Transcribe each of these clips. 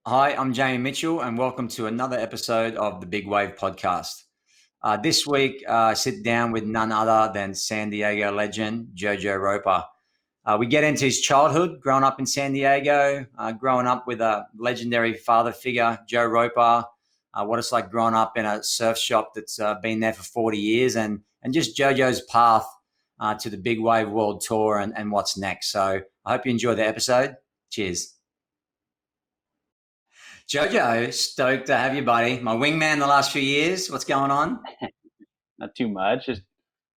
Hi, I'm Jamie Mitchell, and welcome to another episode of the Big Wave Podcast. This week, I sit down with none other than San Diego legend Jojo Roper. We get into his childhood, growing up in San Diego, growing up with a legendary father figure, Joe Roper, what it's like growing up in a surf shop that's been there for 40 years, and just Jojo's path to the Big Wave World Tour and what's next. So I hope you enjoy the episode. Cheers. Jojo, stoked to have you, buddy. My wingman the last few years. What's going on? Not too much. Just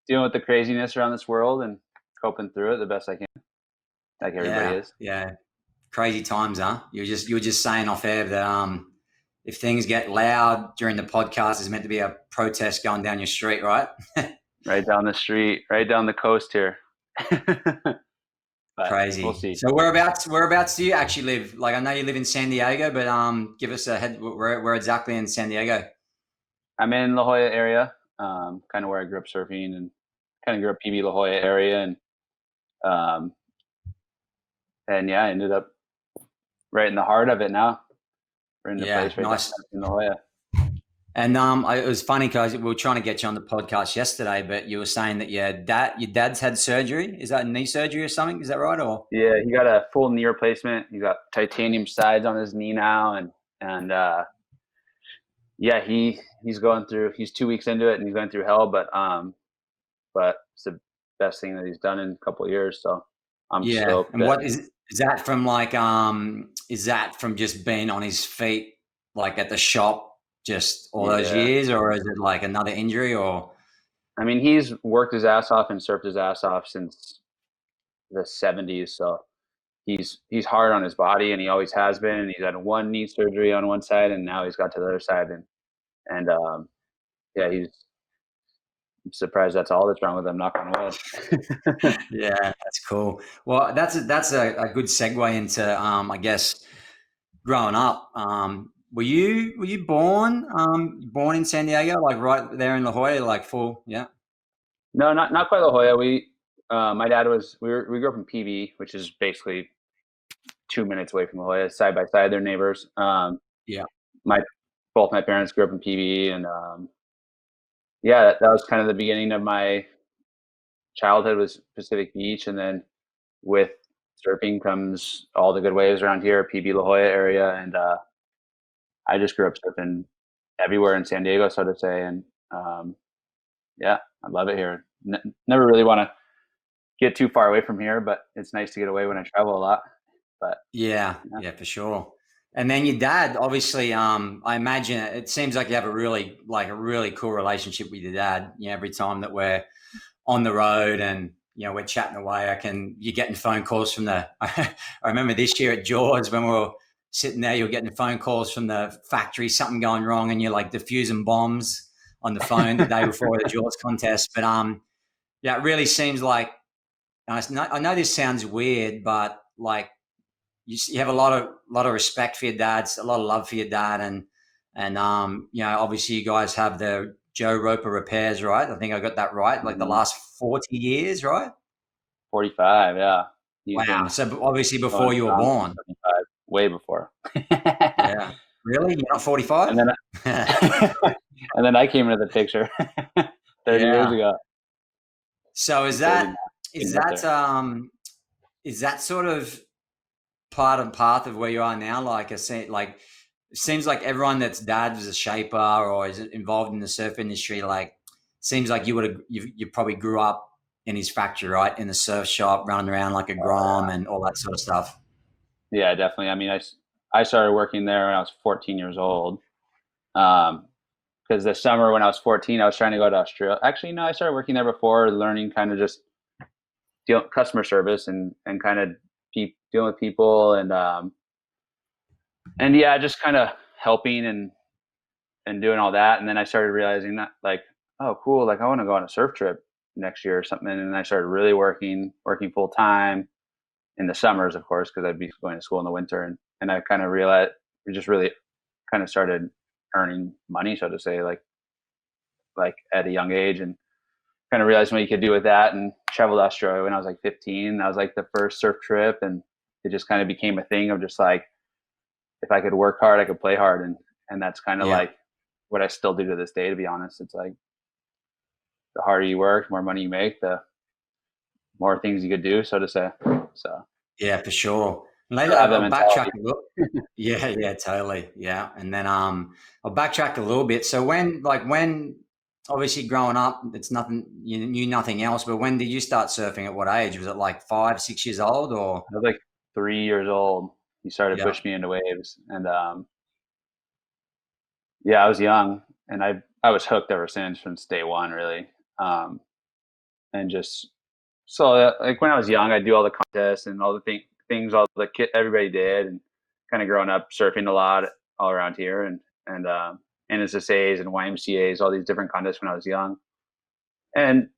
dealing with the craziness around this world and coping through it the best I can, like everybody Yeah, is. yeah. Crazy times, huh? You were just saying off air that if things get loud during the podcast, there's meant to be a protest going down your street, right? Right down the street, right down the coast here. But we'll Crazy. see. So whereabouts do you actually live? Like I know you live in San Diego, but give us a head where exactly in San Diego? I'm in La Jolla area, kind of where I grew up surfing, and kind of grew up PB La Jolla area, um, and yeah, I ended up right in the heart of it now. We're in the Yeah, place right down nice. in La Jolla. And it was funny because we were trying to get you on the podcast yesterday, but you were saying that your dad's had surgery. Is that knee surgery or something? Is that right? Or Yeah, he got a full knee replacement. He's got titanium sides on his knee now, and yeah, he's going through. He's 2 weeks into it, and he's going through hell. But it's the best thing that he's done in a couple of years. So I'm yeah. stoked And that. what is that from? Like, is that from just being on his feet, like at the shop, just all those Yeah, years, or is it like another injury? Or I mean, he's worked his ass off and surfed his ass off since the '70s. So he's hard on his body, and he always has been. And he's had one knee surgery on one side, and now he's got to the other side. And yeah, he's I'm surprised that's all that's wrong with him. Knock on wood. yeah, that's cool. Well, that's a good segue into I guess growing up. Were you born in San Diego, like right there in La Jolla, like full? Yeah. No, not quite La Jolla. My dad we grew up in PB, which is basically 2 minutes away from La Jolla, side by side. They're neighbors. Yeah. My Both my parents grew up in PB, and yeah, that was kind of the beginning of my childhood was Pacific Beach, and then with surfing comes all the good waves around here, PB La Jolla area, and I just grew up surfing everywhere in San Diego, so to say, and yeah, I love it here. Never really want to get too far away from here, but it's nice to get away when I travel a lot. But Yeah, yeah, yeah, for sure. And then your dad, obviously, I imagine it seems like you have a really cool relationship with your dad. Every time that we're on the road and we're chatting away, you're getting phone calls from the. I remember this year at Jaws when we were sitting there, you're getting phone calls from the factory, something going wrong, and you're like diffusing bombs on the phone the day before the Jaws contest. But yeah, it really seems like. I know this sounds weird, but like you have a lot of respect for your dad, a lot of love for your dad, and obviously you guys have the Joe Roper repairs, right? I think I got that right. Like the mhm. last 40 years, right? 45, yeah. He's Wow. been So obviously going before you were strong since born. 75, way before. Yeah. Really? You're not And 45? then and then I came into the picture 30 years Yeah. ago. So is I'm 30 that now, is getting up that there. um is that sort of part and path of where you are now? Like I said, like it seems like everyone that's dad was a shaper or is involved in the surf industry, like seems like you probably grew up in his factory, right? In the surf shop, running around like a grom and all that sort of stuff. Yeah, definitely. I mean, I started working there when I was 14 years old. Because the summer when I was 14, I was trying to go to Australia. Actually, no, I started working there before, learning kind of just customer service and kind of dealing with people and yeah, just kind of helping and doing all that. And then I started realizing that like, oh, cool, like I want to go on a surf trip next year or something. And then I started really working full time in the summers, of course, because I'd be going to school in the winter. And I kind of realized we just really kind of started earning money, so to say, like at a young age, and kind of realized what you could do with that, and traveled to Australia when I was like 15. That was like the first surf trip, and it just kind of became a thing of just like, if I could work hard, I could play hard. And that's kind of Yeah. like what I still do to this day, to be honest. It's like the harder you work, the more money you make, the more things you could do, so to say. So Yeah, for sure. Maybe still have that I'll backtrack mentality. a little. Yeah, yeah, totally. Yeah. And then I'll backtrack a little bit. So when obviously growing up, it's nothing, you knew nothing else, but when did you start surfing? At what age? Was it like 5, 6 years old or? I was like 3 years old. He started Yeah. pushing me into waves, and yeah, I was young, and I was hooked ever since from day one, really. Um, and just so like when I was young, I'd do all the contests and all the things all the kid everybody did, and kind of growing up surfing a lot all around here, and NSSA's and YMCA's, all these different contests when I was young, and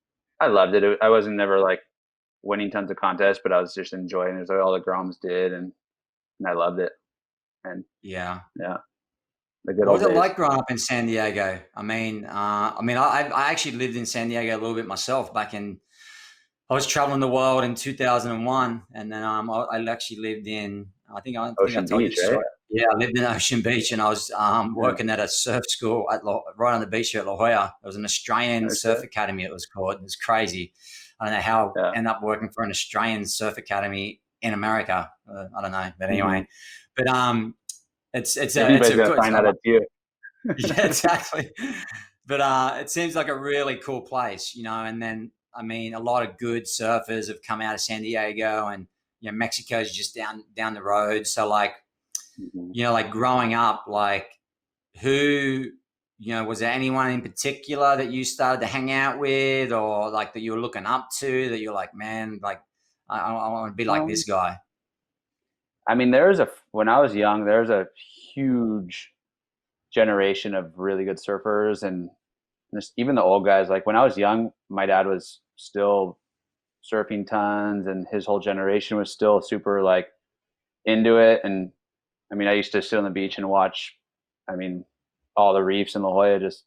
I loved it. I wasn't never like winning tons of contests, but I was just enjoying it. It was like all the Groms did, and I loved it. And Yeah. yeah, the good What old was it days. like growing up in San Diego? I actually lived in San Diego a little bit myself back in. I was traveling the world in 2001, and then I actually lived in. I think I Ocean told you Beach, the right? story. Yeah, I lived in Ocean Beach, and I was Yeah. working at a surf school right on the beach here at La Jolla. It was an Australian surf Okay. academy. It was called. It was crazy. I don't know how Yeah. I ended up working for an Australian surf academy in America. I don't know, but Hmm. anyway, but it's Anybody's a gonna good. find out it's you. Yeah, exactly. But it seems like a really cool place, And then, I mean, a lot of good surfers have come out of San Diego, and Mexico's just down the road. So, like, Mhm. like growing up, like, who, was there anyone in particular that you started to hang out with, or like that you were looking up to, that you're like, man, like, I want to be like this Um, guy. I mean, when I was young, there's a huge generation of really good surfers, and just even the old guys. Like when I was young, my dad was still surfing tons, and his whole generation was still super like into it. And I mean, I used to sit on the beach and watch. I mean, all the reefs in La Jolla just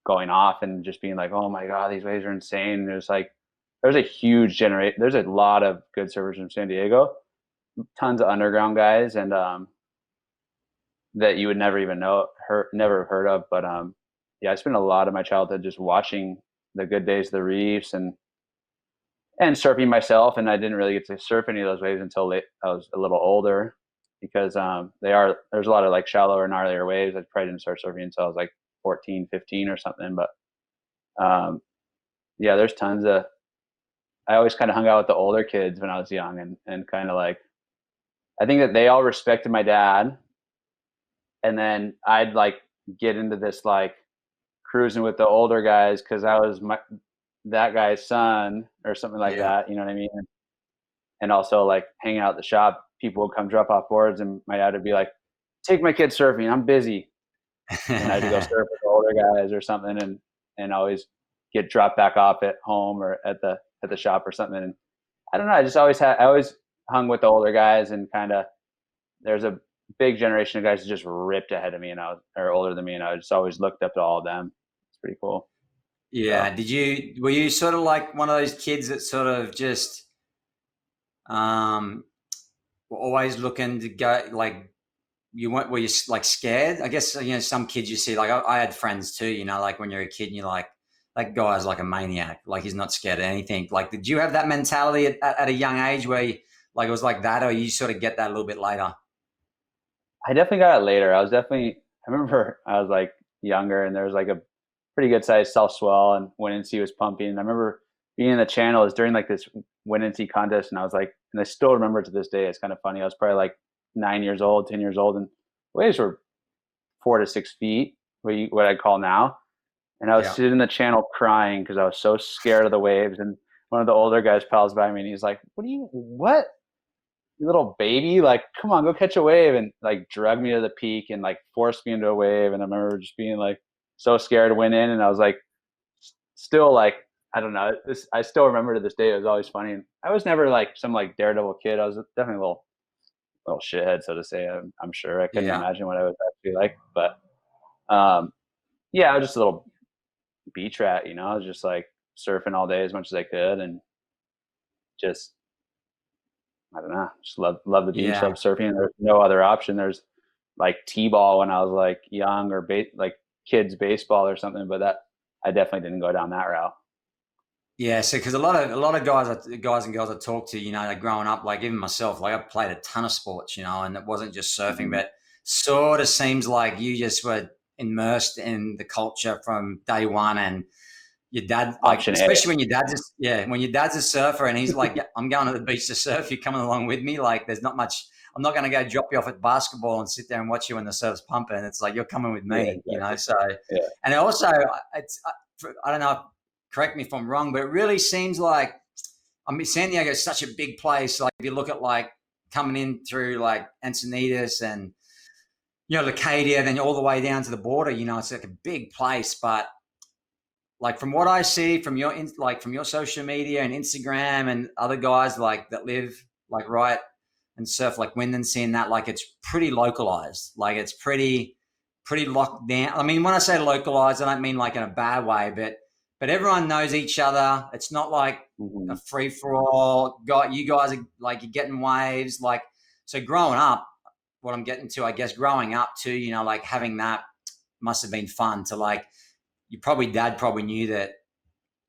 going off and just being like, "Oh my god, these waves are insane." And there's like, there's a huge generate. There's a lot of good surfers in San Diego, tons of underground guys, and that you would never even never have heard of. But yeah, I spent a lot of my childhood just watching the good days of the reefs and surfing myself. And I didn't really get to surf any of those waves until I was a little older, because there's a lot of like shallower, gnarlier waves. I probably didn't start surfing until I was like 14, 15 or something. But um, yeah, there's tons of. I always kind of hung out with the older kids when I was young, and kind of like I think that they all respected my dad, and then I'd like get into this like cruising with the older guys because I was that guy's son or something like Yeah. that. You know what I mean? And also like hanging out at the shop, people would come drop off boards, and my dad would be like, "Take my kid surfing. I'm busy," and I'd go surf with the older guys or something, and always get dropped back off at home or at the shop or something. And I don't know. I always hung with the older guys, and kind of there's a big generation of guys that just ripped ahead of me, and or older than me, and I just always looked up to all of them. It's pretty cool. Yeah. So Were you sort of like one of those kids that sort of just, um, were always looking to go, like, were you like scared? I guess, some kids you see, like, I had friends too, like when you're a kid and you're like, that guy's like a maniac. Like, he's not scared of anything. Like, did you have that mentality at a young age where like, it was like that, or you sort of get that a little bit later? I definitely got it later. I remember I was like younger, and there was like a pretty good sized self swell, and Winnensee was pumping. And I remember being in the channel. It was during like this Winnensee contest, and I was like, and I still remember to this day. It's kind of funny. I was probably like 9 years old, 10 years old, and waves were 4 to 6 feet, what I call now. And I was Yeah. sitting in the channel crying because I was so scared of the waves. And one of the older guys pals by me, and he's like, what? You little baby, like, come on, go catch a wave," and like drug me to the peak and like forced me into a wave. And I remember just being like so scared to went in, and I was like, still like, I don't know. I still remember to this day. It was always funny. And I was never like some like daredevil kid. I was definitely a little shithead, so to say. I'm sure I couldn't Yeah. imagine what I was actually like, but um, yeah, I was just a little beach rat. I was just like surfing all day as much as I could, and just I don't know, just love the beach, Yeah. love surfing. There's no other option. like t-ball when I was like young, or like kids baseball or something, but that I definitely didn't go down that route. Yeah, so because a lot of guys and girls I talk to, like growing up, like even myself, like I played a ton of sports, and it wasn't just surfing, Mm-hmm. but sort of seems like you just were immersed in the culture from day one, and your dad, like Option A. especially when your dad's a surfer and he's like, yeah, I'm going to the beach to surf, you're coming along with me. Like there's not much. I'm not going to go drop you off at basketball and sit there and watch you when the surf's pumping. It's like you're coming with Yeah, me. exactly. So, Yeah. and also it's I don't know, correct me if I'm wrong, but it really seems like, I mean, San Diego is such a big place. Like if you look at like coming in through like Encinitas and Leucadia, then all the way down to the border, it's like a big place. But like from what I see from your social media and Instagram and other guys like that live like right and surf like Windansea and that, like it's pretty localized. Like it's pretty locked down. I mean, when I say localized, I don't mean like in a bad way, but everyone knows each other. It's not like Mm-hmm. a free for all. You guys are like you're getting waves. Like so, growing up, what I'm getting to, I guess, growing up too. Like having that must have been fun to like. Dad probably knew that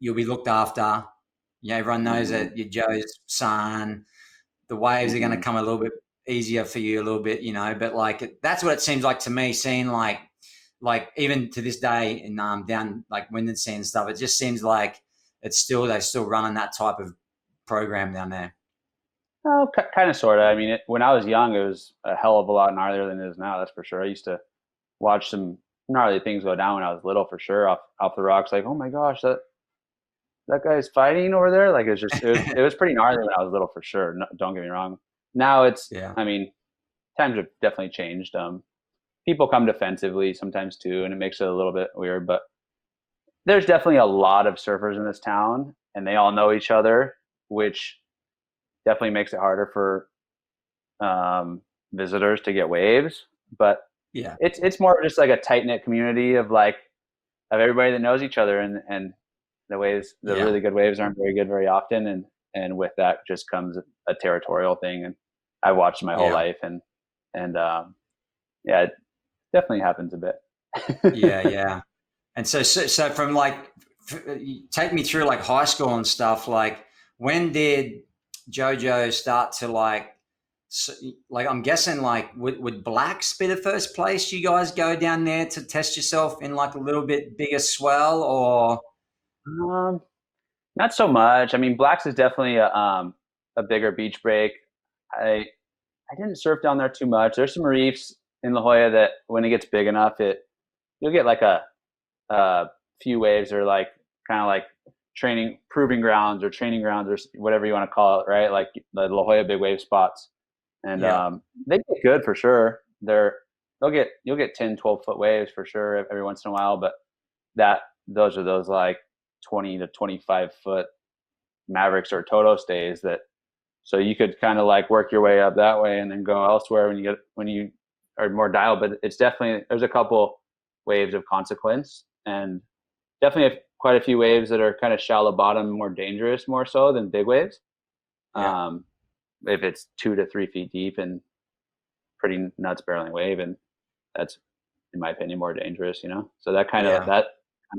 you'll be looked after. Everyone knows Mm-hmm. that you're Joe's son. The waves are going to Mm-hmm. come a little bit easier for you a little bit, but like that's what it seems like to me, seeing like even to this day in down like Windansea and stuff, it just seems like they're still running that type of program down there. Oh, kind of, sort of. I mean, when I was young, it was a hell of a lot gnarlier than it is now. That's for sure. I used to watch some gnarly things go down when I was little, for sure, off the rocks. Like, oh my gosh, that guy's fighting over there. Like, it was pretty gnarly when I was little, for sure. No, don't get me wrong. Now Yeah. I mean, times have definitely changed. People come defensively sometimes too, and it makes it a little bit weird. But there's definitely a lot of surfers in this town, and they all know each other, which definitely makes it harder for visitors to get waves. But Yeah. it's more just like a tight knit community of everybody that knows each other, and the Yeah. really good waves aren't very good very often, and with that just comes a territorial thing. And I've watched my whole Yeah. life, and yeah, it definitely happens a bit. Yeah. Yeah. And so from like, take me through like high school and stuff. Like, when did JoJo start to like I'm guessing like would Blacks be the first place you guys go down there to test yourself in like a little bit bigger swell or? um, Not so much. I mean, Blacks is definitely a bigger beach break. I didn't surf down there too much. There's some reefs in La Jolla that when it gets big enough, you'll get like a few waves, or like kind of like proving grounds or training grounds, or whatever you want to call it, right? Like the La Jolla big wave spots, and Yeah. they get good for sure. You'll get 10, 12 foot waves for sure every once in a while, but those are those like 20 to 25 foot Mavericks or Toto stays, that so you could kind of like work your way up that way and then go elsewhere when you are more dialed. But it's definitely, there's a couple waves of consequence, and definitely quite a few waves that are kind of shallow bottom, more dangerous, more so than big waves. Yeah. Um, if it's 2 to 3 feet deep and pretty nuts barreling wave, and that's, in my opinion, more dangerous. So Yeah. that kind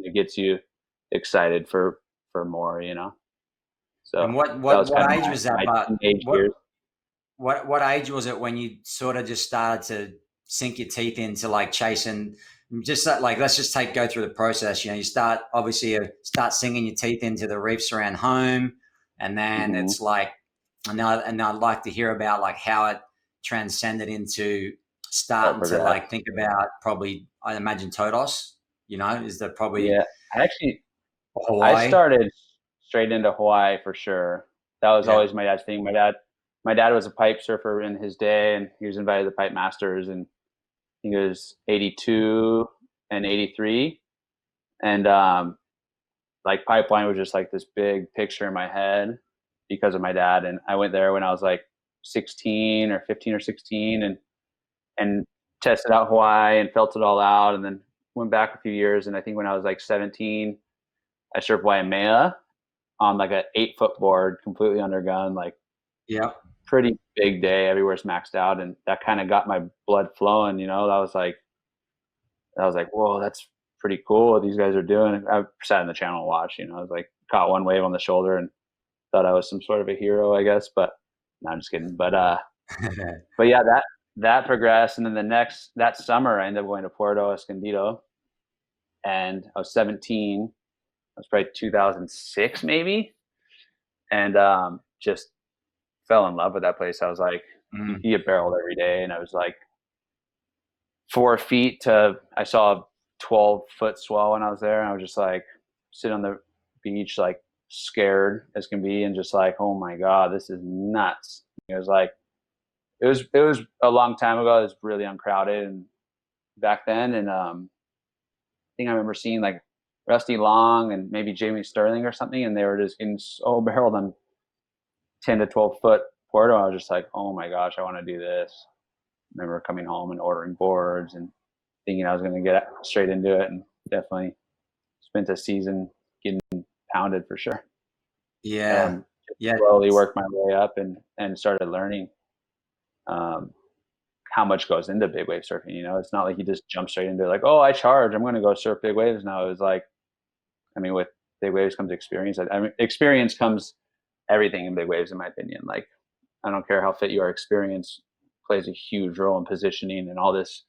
of gets you excited for more. So And what that what was kind what of age was that? my But teenage years. what age was it when you sort of just started to sink your teeth into like chasing? Just like let's just go through the process. You start obviously start sinking your teeth into the reefs around home, and then Mm-hmm. it's like, and I'd like to hear about like how it transcended into How it starting to like progressed. think about probably, I imagine, Todos. Is that probably Yeah, I Hawaii? started straight into Hawaii for sure. That was Yeah, always my dad's thing. My dad was a pipe surfer in his day, and he was invited to Pipe Masters, and he was 82 and 83, and like Pipeline was just like this big picture in my head because of my dad. And I went there when I was like 16 or 15 or 16, and tested out Hawaii and felt it all out, and then went back a few years. And I think when I was like 17, I surfed Waimea on like an 8 foot board, completely undergun, like yeah, pretty big day, everywhere's maxed out, and that kind of got my blood flowing. That was like, whoa, that's pretty cool what these guys are doing. I sat in the channel and watched. I was like, caught one wave on the shoulder and thought I was some sort of a hero, I guess. But no, I'm just kidding. But yeah, that progressed, and then that summer I ended up going to Puerto Escondido, and I was 17. It was probably 2006 maybe, and just fell in love with that place. I was like, you get barreled every day, and I was like 4 feet to, I saw a 12-foot swell when I was there, and I was just like sitting on the beach, like scared as can be, and just like, oh my God, this is nuts. It was like, it was a long time ago. It was really uncrowded and back then, and I think I remember seeing like Rusty Long and maybe Jamie Sterling or something, and they were just getting so barreled on 10 to 12 foot Puerto. I was just like, oh my gosh, I want to do this. I remember coming home and ordering boards and thinking I was going to get straight into it, and definitely spent a season getting pounded for sure. Yeah. And slowly worked my way up and started learning how much goes into big wave surfing. It's not like you just jump straight into it, like, oh, I charge, I'm going to go surf big waves now. It was like, I mean, with big waves comes experience. I mean, experience comes everything in big waves, in my opinion. Like, I don't care how fit you are, experience plays a huge role in positioning and all these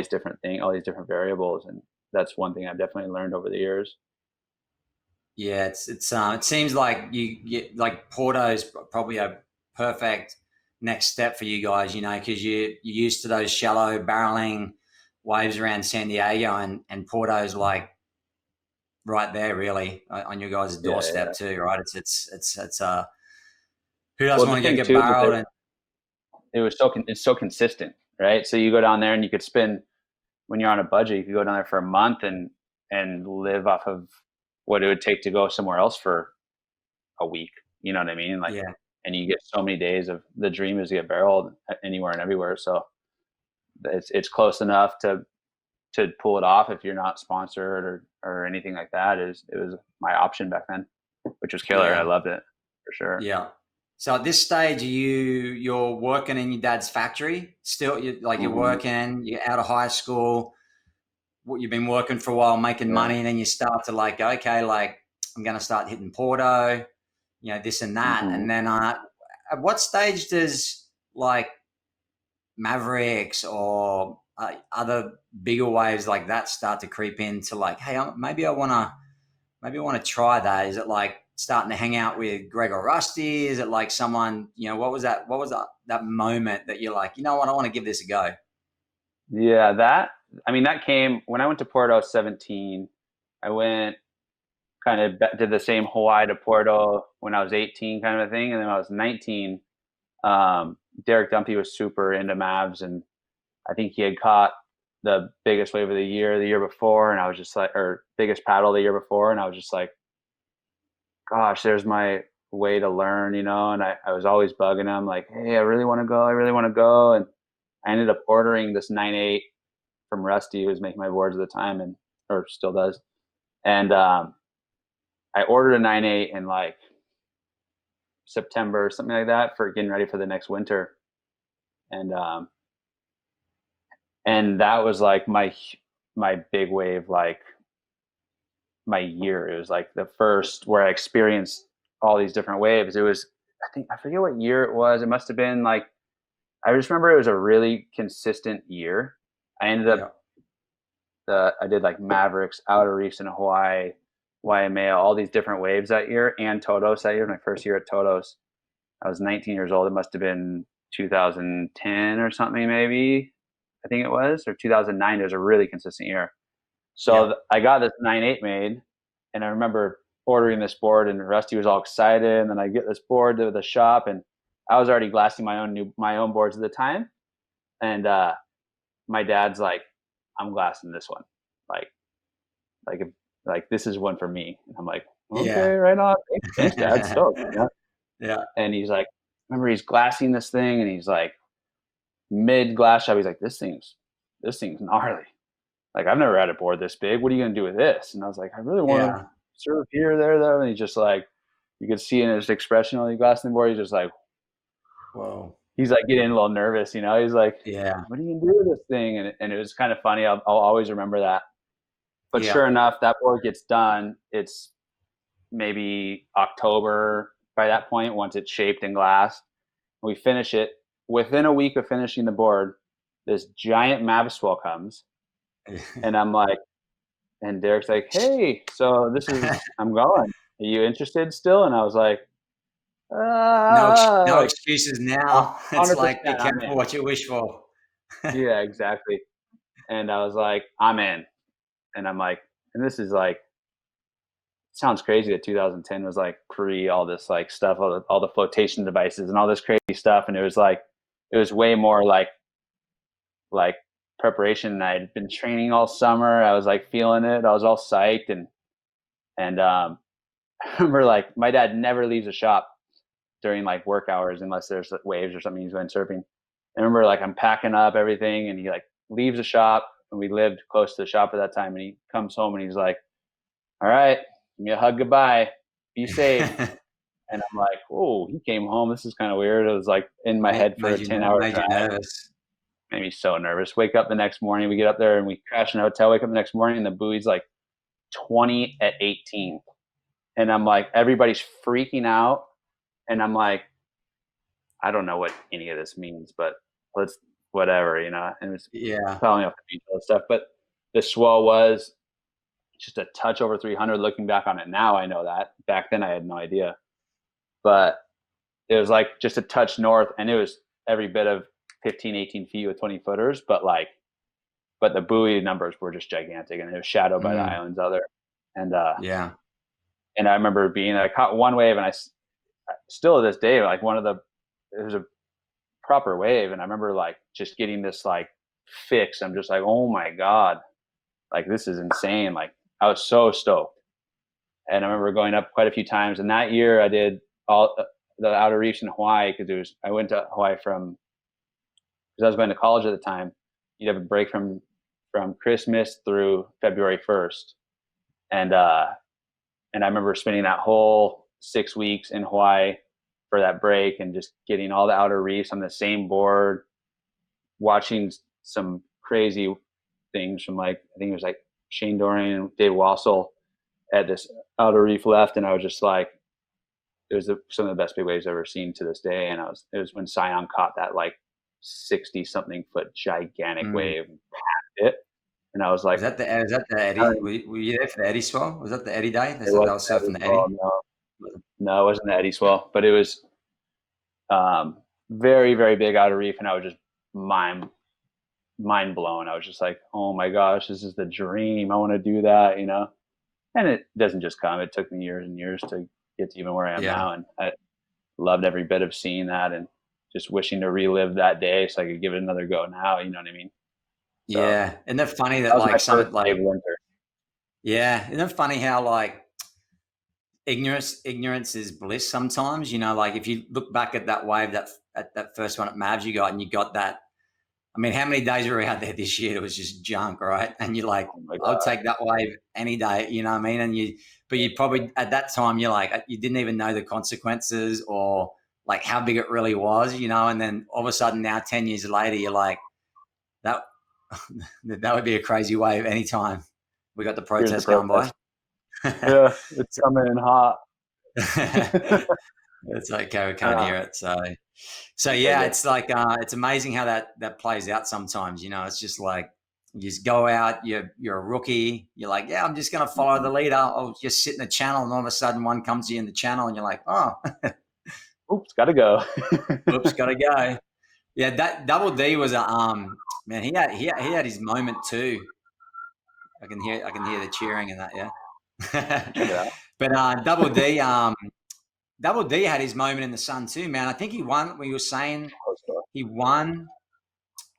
different things, all these different variables. And that's one thing I've definitely learned over the years. Yeah, it seems like you get like Porto's probably a perfect next step for you guys, because you're used to those shallow barreling waves around San Diego, and Porto's like right there, really, on your guys' doorstep too, right? It's who doesn't want to get barreled? And it's so consistent, right? So you go down there and you could spend, when you're on a budget, you could go down there for a month and live off of what it would take to go somewhere else for a week. You know what I mean? Like, yeah. And you get so many days of, the dream is to get barreled anywhere and everywhere. So it's close enough to pull it off if you're not sponsored or anything like that. It was my option back then, which was killer. Yeah. I loved it for sure. Yeah. So at this stage, you're working in your dad's factory still? You're working, you're out of high school, you've been working for a while, making money, and then you start to like, okay, like I'm going to start hitting Porto, this and that. And then at what stage does like Mavericks or other bigger waves like that start to creep into like, hey, maybe I want to try that? Is it like starting to hang out with Greg or Rusty? Is it like someone, what was that moment that you're like, you know what, I want to give this a go? Yeah, that came when I went to Porto 17. I went kind of did the same Hawaii to Porto when I was 18 kind of a thing. And then when I was 19, Derek Dumpy was super into Mavs, and I think he had caught the biggest wave of the year before, and I was just like, or biggest paddle the year before, and I was just like, gosh, there's my way to learn, and I was always bugging him like, hey, I really want to go. And I ended up ordering this 9.8 from Rusty, who was making my boards at the time, or still does. And I ordered a 9.8 in like September or something like that for getting ready for the next winter. And that was like my big wave, like my year. It was like the first where I experienced all these different waves. It was, I forget what year it was. It must have been like, I just remember it was a really consistent year. I ended up, I did like Mavericks, Outer Reefs in Hawaii, Waimea, all these different waves that year, and Todos that year, my first year at Todos. I was 19 years old. It must have been 2010 or something, maybe. I think it was, or 2009. It was a really consistent year. So I got this 9.8 made, and I remember ordering this board, and Rusty was all excited. And then I get this board to the shop, and I was already glassing my own boards at the time. And my dad's like, I'm glassing this one. Like this is one for me. And I'm like, okay, right on. Thanks, Dad. So yeah. And he's like, remember, he's glassing this thing, and he's like, mid glass shop, he's like, this thing's gnarly. Like, I've never had a board this big. What are you gonna do with this? And I was like, I really want to surf here, there. And he's just like, you could see in his expression on the glassing board, he's just like, Whoa. He's like getting a little nervous, you know. He's like, Yeah. "What are you gonna do with this thing?" And it was kind of funny. I'll always remember that. But Yeah. sure enough, that board gets done. It's maybe October by that point. Once it's shaped in glass, we finish it. Within a week of finishing the board, this giant Swell comes, and I'm like, and Derek's like, "Hey, so this is I'm going. Are you interested still?" And I was like, No like excuses now. It's 100%, like, be I'm careful in." what you wish for. Yeah, exactly. And I was like, "I'm in." And I'm like, and this is like, sounds crazy that 2010 was like pre all this like stuff, all the flotation devices and all this crazy stuff. And it was like, it was way more like preparation. I'd been training all summer. I was like feeling it. I was all psyched. And I remember like my dad never leaves the shop during like work hours unless there's waves or something he's going surfing. I remember like I'm packing up everything and he like leaves the shop, and we lived close to the shop at that time, and he comes home and he's like, "All right, give me a hug goodbye. Be safe." And I'm like, "Oh, he came home. This is kind of weird." It was like in my head for a 10-hour Made you drive. nervous. Made me so nervous. Wake up the next morning. We get up there and we crash in a hotel. Wake up the next morning and the buoy's like 20 at 18. And I'm like, everybody's freaking out. And I'm like, I don't know what any of this means, but let's whatever, you know. And it's Yeah. telling off the beach and stuff. But the swell was just a touch over 300. Looking back on it now, I know that. Back then, I had no idea. But it was like just a touch north, and it was every bit of 15, 18 feet with 20 footers. But the buoy numbers were just gigantic, and it was shadowed by the islands out there. And Yeah. and I remember being, I caught one wave, and I still to this day, like it was a proper wave, and I remember like just getting this like fix. I'm just like, oh my god, like this is insane. Like I was so stoked, and I remember going up quite a few times. And that year, I did all the outer reefs in Hawaii because I went to Hawaii because I was going to college at the time. You'd have a break from Christmas through February 1st, and and I remember spending that whole 6 weeks in Hawaii for that break and just getting all the outer reefs on the same board, watching some crazy things from like, I think it was like Shane Dorian and Dave Wassel at this outer reef left. And I was just like, it was some of the best big waves I've ever seen to this day. And it was when Scion caught that like 60 something foot gigantic wave and packed it. And I was like, Is that the Eddie? Were you there for the Eddie swell? Was that the Eddie day? They it said they wasn't were surfing the Swell, Eddie. no, it wasn't the Eddie Swell, but it was very, very big outer reef. And I was just mind blown. I was just like, oh my gosh, this is the dream. I want to do that, you know? And it doesn't just come. It took me years and years to get to even where I am Yeah. now. And I loved every bit of seeing that and just wishing to relive that day so I could give it another go now. You know what I mean? So, Yeah. Isn't that funny that that was my like first some like, winter. yeah. Isn't it funny how like ignorance is bliss sometimes, you know, like if you look back at that wave, at that first one at Mavs you got, and you got that, I mean, how many days were we out there this year? It was just junk, right? And you're like, Oh my I'll God. take that wave any day, you know what I mean? And but you probably, at that time, you're like, you didn't even know the consequences or like how big it really was, you know? And then all of a sudden now, 10 years later, you're like, that, that would be a crazy wave anytime we got the Here's the protest going by. Yeah, it's coming in hot. It's okay, we can't hear it. So yeah, it's like it's amazing how that plays out sometimes. You know, it's just like you just go out, you're a rookie, you're like, yeah, I'm just gonna follow the leader. I'll just sit in the channel, and all of a sudden one comes to you in the channel, and you're like, oh, Oops, gotta go. oops, gotta go. Yeah, that Double D was a man. He had his moment too. I can hear the cheering and that. Yeah. Check it out. But Double D had his moment in the sun too, man. I think he won. We were saying he won.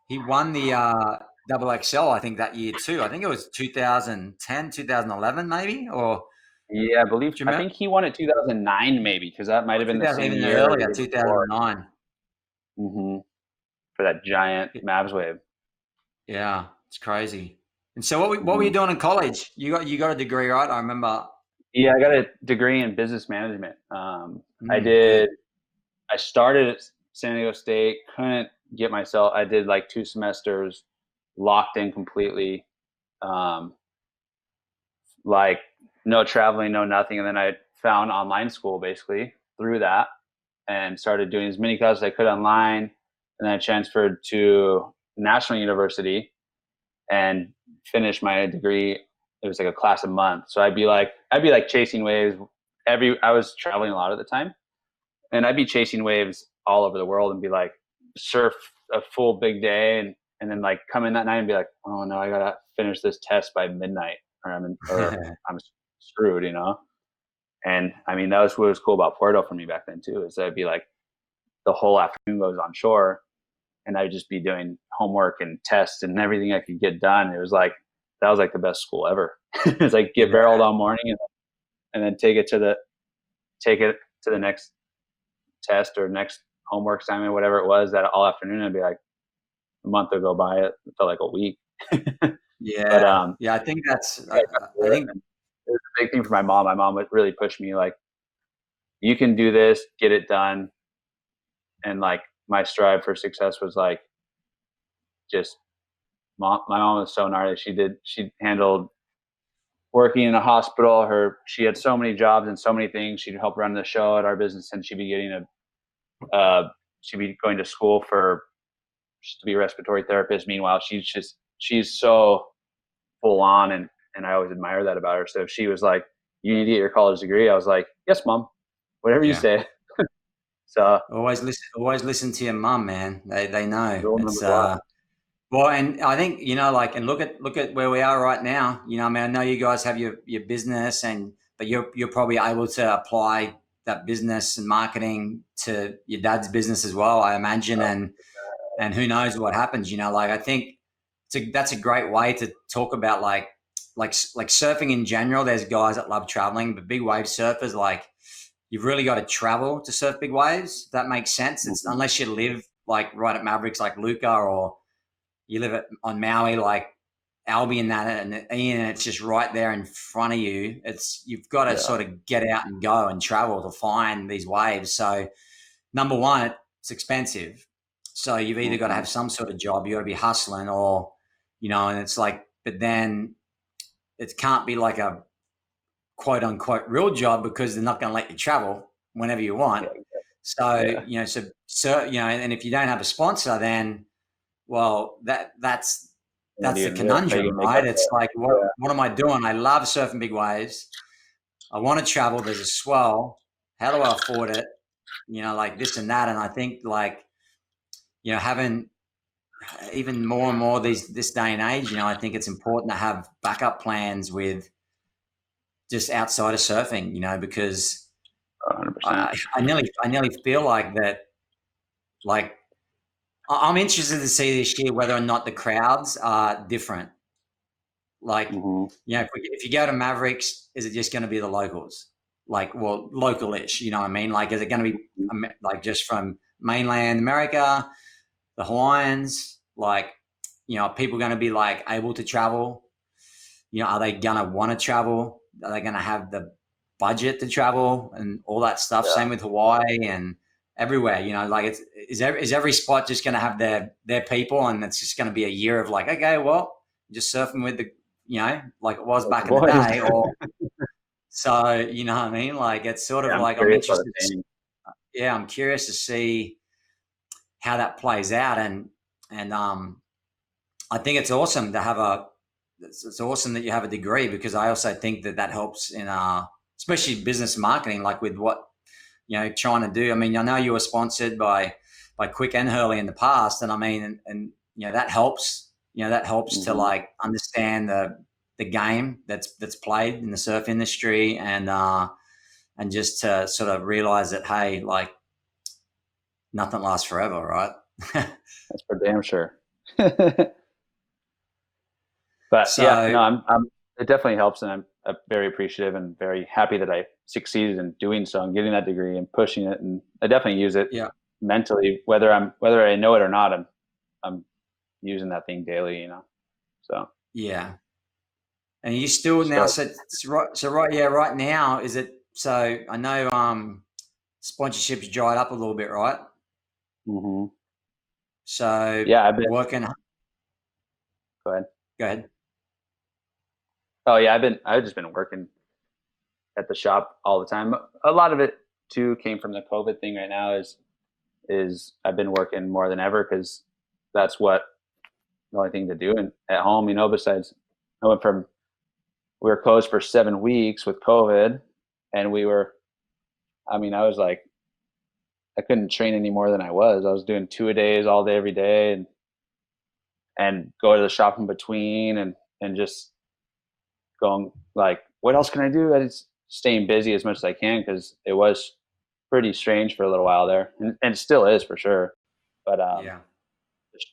He won the double XL. I think that year too. I think it was 2010, 2011, maybe, or Yeah, I think he won it 2009 maybe, because that might have been the same even year. earlier, 2009. Mm-hmm. For that giant Mavs wave. Yeah, it's crazy. And so, what were you doing in college? You got a degree, right? I remember. Yeah, I got a degree in business management. I Good. started San Diego State, couldn't get myself. I did like 2 semesters, locked in completely, like no traveling, no nothing. And then I found online school basically through that and started doing as many classes as I could online. And then I transferred to National University and finished my degree. It was like a class a month. So I'd be like chasing waves. I was traveling a lot at the time, and I'd be chasing waves all over the world and be like surf a full big day, and then like come in that night and be like, oh no, I gotta finish this test by midnight, or I'm screwed, you know. And I mean, that was what was cool about Puerto for me back then too, is I'd be like the whole afternoon goes on shore, and I'd just be doing homework and tests and everything I could get done. It was like that was like the best school ever. It's like get barreled all morning and then take it to the next test or next homework assignment, whatever it was, that all afternoon. I'd be like, a month would go by. It felt like a week. Yeah. But, I think that's, I think it was a big thing for my mom. My mom would really push me like, you can do this, get it done. And like my strive for success was like, just my mom was so gnarly. She handled working in a hospital. She had so many jobs and so many things. She'd help run the show at our business, and she'd be going to school to be a respiratory therapist. Meanwhile, she's so full on, and I always admire that about her. So if she was like, you need to get your college degree, I was like, yes, mom, whatever you say. So always listen to your mum, man. They know. It's well, and I think, you know, like, and look at where we are right now. You know, I mean, I know you guys have your business, but you're probably able to apply that business and marketing to your dad's business as well, I imagine. And who knows what happens, you know, like, I think that's a great way to talk about like surfing in general. There's guys that love traveling, but big wave surfers, like, you've really got to travel to surf big waves. That makes sense. It's unless you live like right at Mavericks, like Luca, or you live on Maui, like Albion, and Ian, it's just right there in front of you. You've got to sort of get out and go and travel to find these waves. So number one, it's expensive. So you've either got to have some sort of job, you got to be hustling, or, you know, and it's like, but then it can't be like a quote unquote real job, because they're not going to let you travel whenever you want. So, you know, you know, and if you don't have a sponsor, then, well, that's the conundrum, right? It's like, what am I doing? I love surfing big waves. I want to travel. There's a swell. How do I afford it? You know, like this and that. And I think, like, you know, having even more and more this day and age, you know, I think it's important to have backup plans with just outside of surfing, you know, because 100%. I nearly feel like that, like, I'm interested to see this year whether or not the crowds are different. Like, you know, if you go to Mavericks, is it just going to be the locals? Like, well, local-ish, you know what I mean? Like, is it going to be like just from mainland America, the Hawaiians? Like, you know, are people going to be like able to travel? You know, are they going to want to travel? Are they going to have the budget to travel and all that stuff? Yeah. Same with Hawaii and everywhere, you know, like, is every spot just going to have their people, and it's just going to be a year of like, okay, well, just surfing with the, you know, like it was back in the day, or so, you know what I mean? Like, it's sort of like, I'm interested. I'm curious to see how that plays out, and I think it's awesome to have it's awesome that you have a degree, because I also think that helps in especially business marketing, like with what, you know, trying to do. I mean, I know you were sponsored by Quick and Hurley in the past, and I mean, and you know, that helps. You know, that helps to like understand the game that's played in the surf industry, and just to sort of realize that, hey, like, nothing lasts forever, right? That's for damn sure. But so, yeah, no, it definitely helps, and I'm very appreciative and very happy that I succeeded in doing so and getting that degree and pushing it. And I definitely use it mentally, whether I know it or not. I'm using that thing daily, you know. So yeah. And you still now, right now, is it? So I know sponsorships dried up a little bit, right? Mm-hmm. So Yeah, I've been. working. Go ahead. Go ahead. Oh yeah, I've just been working at the shop all the time. A lot of it too came from the COVID thing. Right now is I've been working more than ever because that's what the only thing to do and at home. Besides I went from we were closed for 7 weeks with COVID, and I was like I couldn't train any more than I was. I was doing 2-a-days all day every day, and go to the shop in between, and just going like, what else can I do? I just staying busy as much as I can because it was pretty strange for a little while there, and it still is for sure. But Yeah.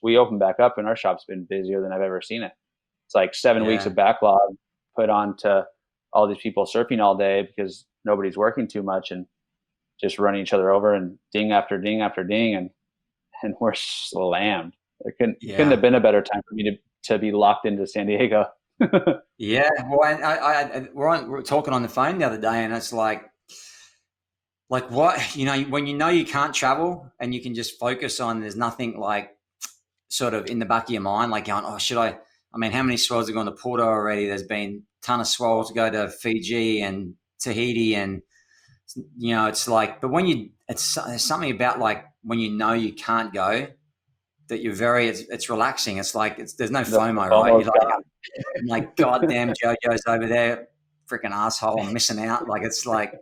we opened back up, and our shop's been busier than I've ever seen it. It's like 7 weeks Yeah. of backlog put on to all these people surfing all day because nobody's working too much and just running each other over and ding after ding after ding, and we're slammed. It couldn't have been a better time for me to be locked into San Diego. Yeah. Well, we're talking on the phone the other day, and it's like what, when you can't travel and you can just focus on, there's nothing like sort of in the back of your mind, like going, oh, should I mean, how many swells have gone to Porto already? There's been a ton of swells to go to Fiji and Tahiti, and it's like, but there's something about like when you can't go, that it's relaxing. It's like there's no FOMO, right? You're like, goddamn, JoJo's over there, freaking asshole, I'm missing out. Like, it's like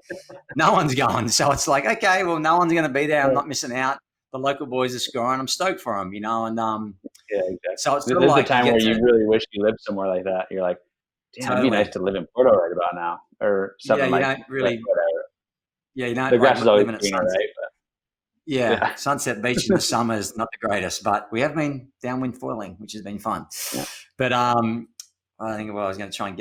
no one's going, so it's like, okay, well, no one's going to be there. I'm not missing out. The local boys are scoring. I'm stoked for them, and yeah, exactly. So it's this sort is of like the time where you really wish you lived somewhere like that. You're like, damn, it'd be nice to live in Porto right about now, or something you like don't really, whatever. Yeah, you don't The grass is always living at greener, Sunset. right? Yeah, Sunset Beach in the summer is not the greatest, but we have been downwind foiling, which has been fun. Yeah. But I think what I was going to try and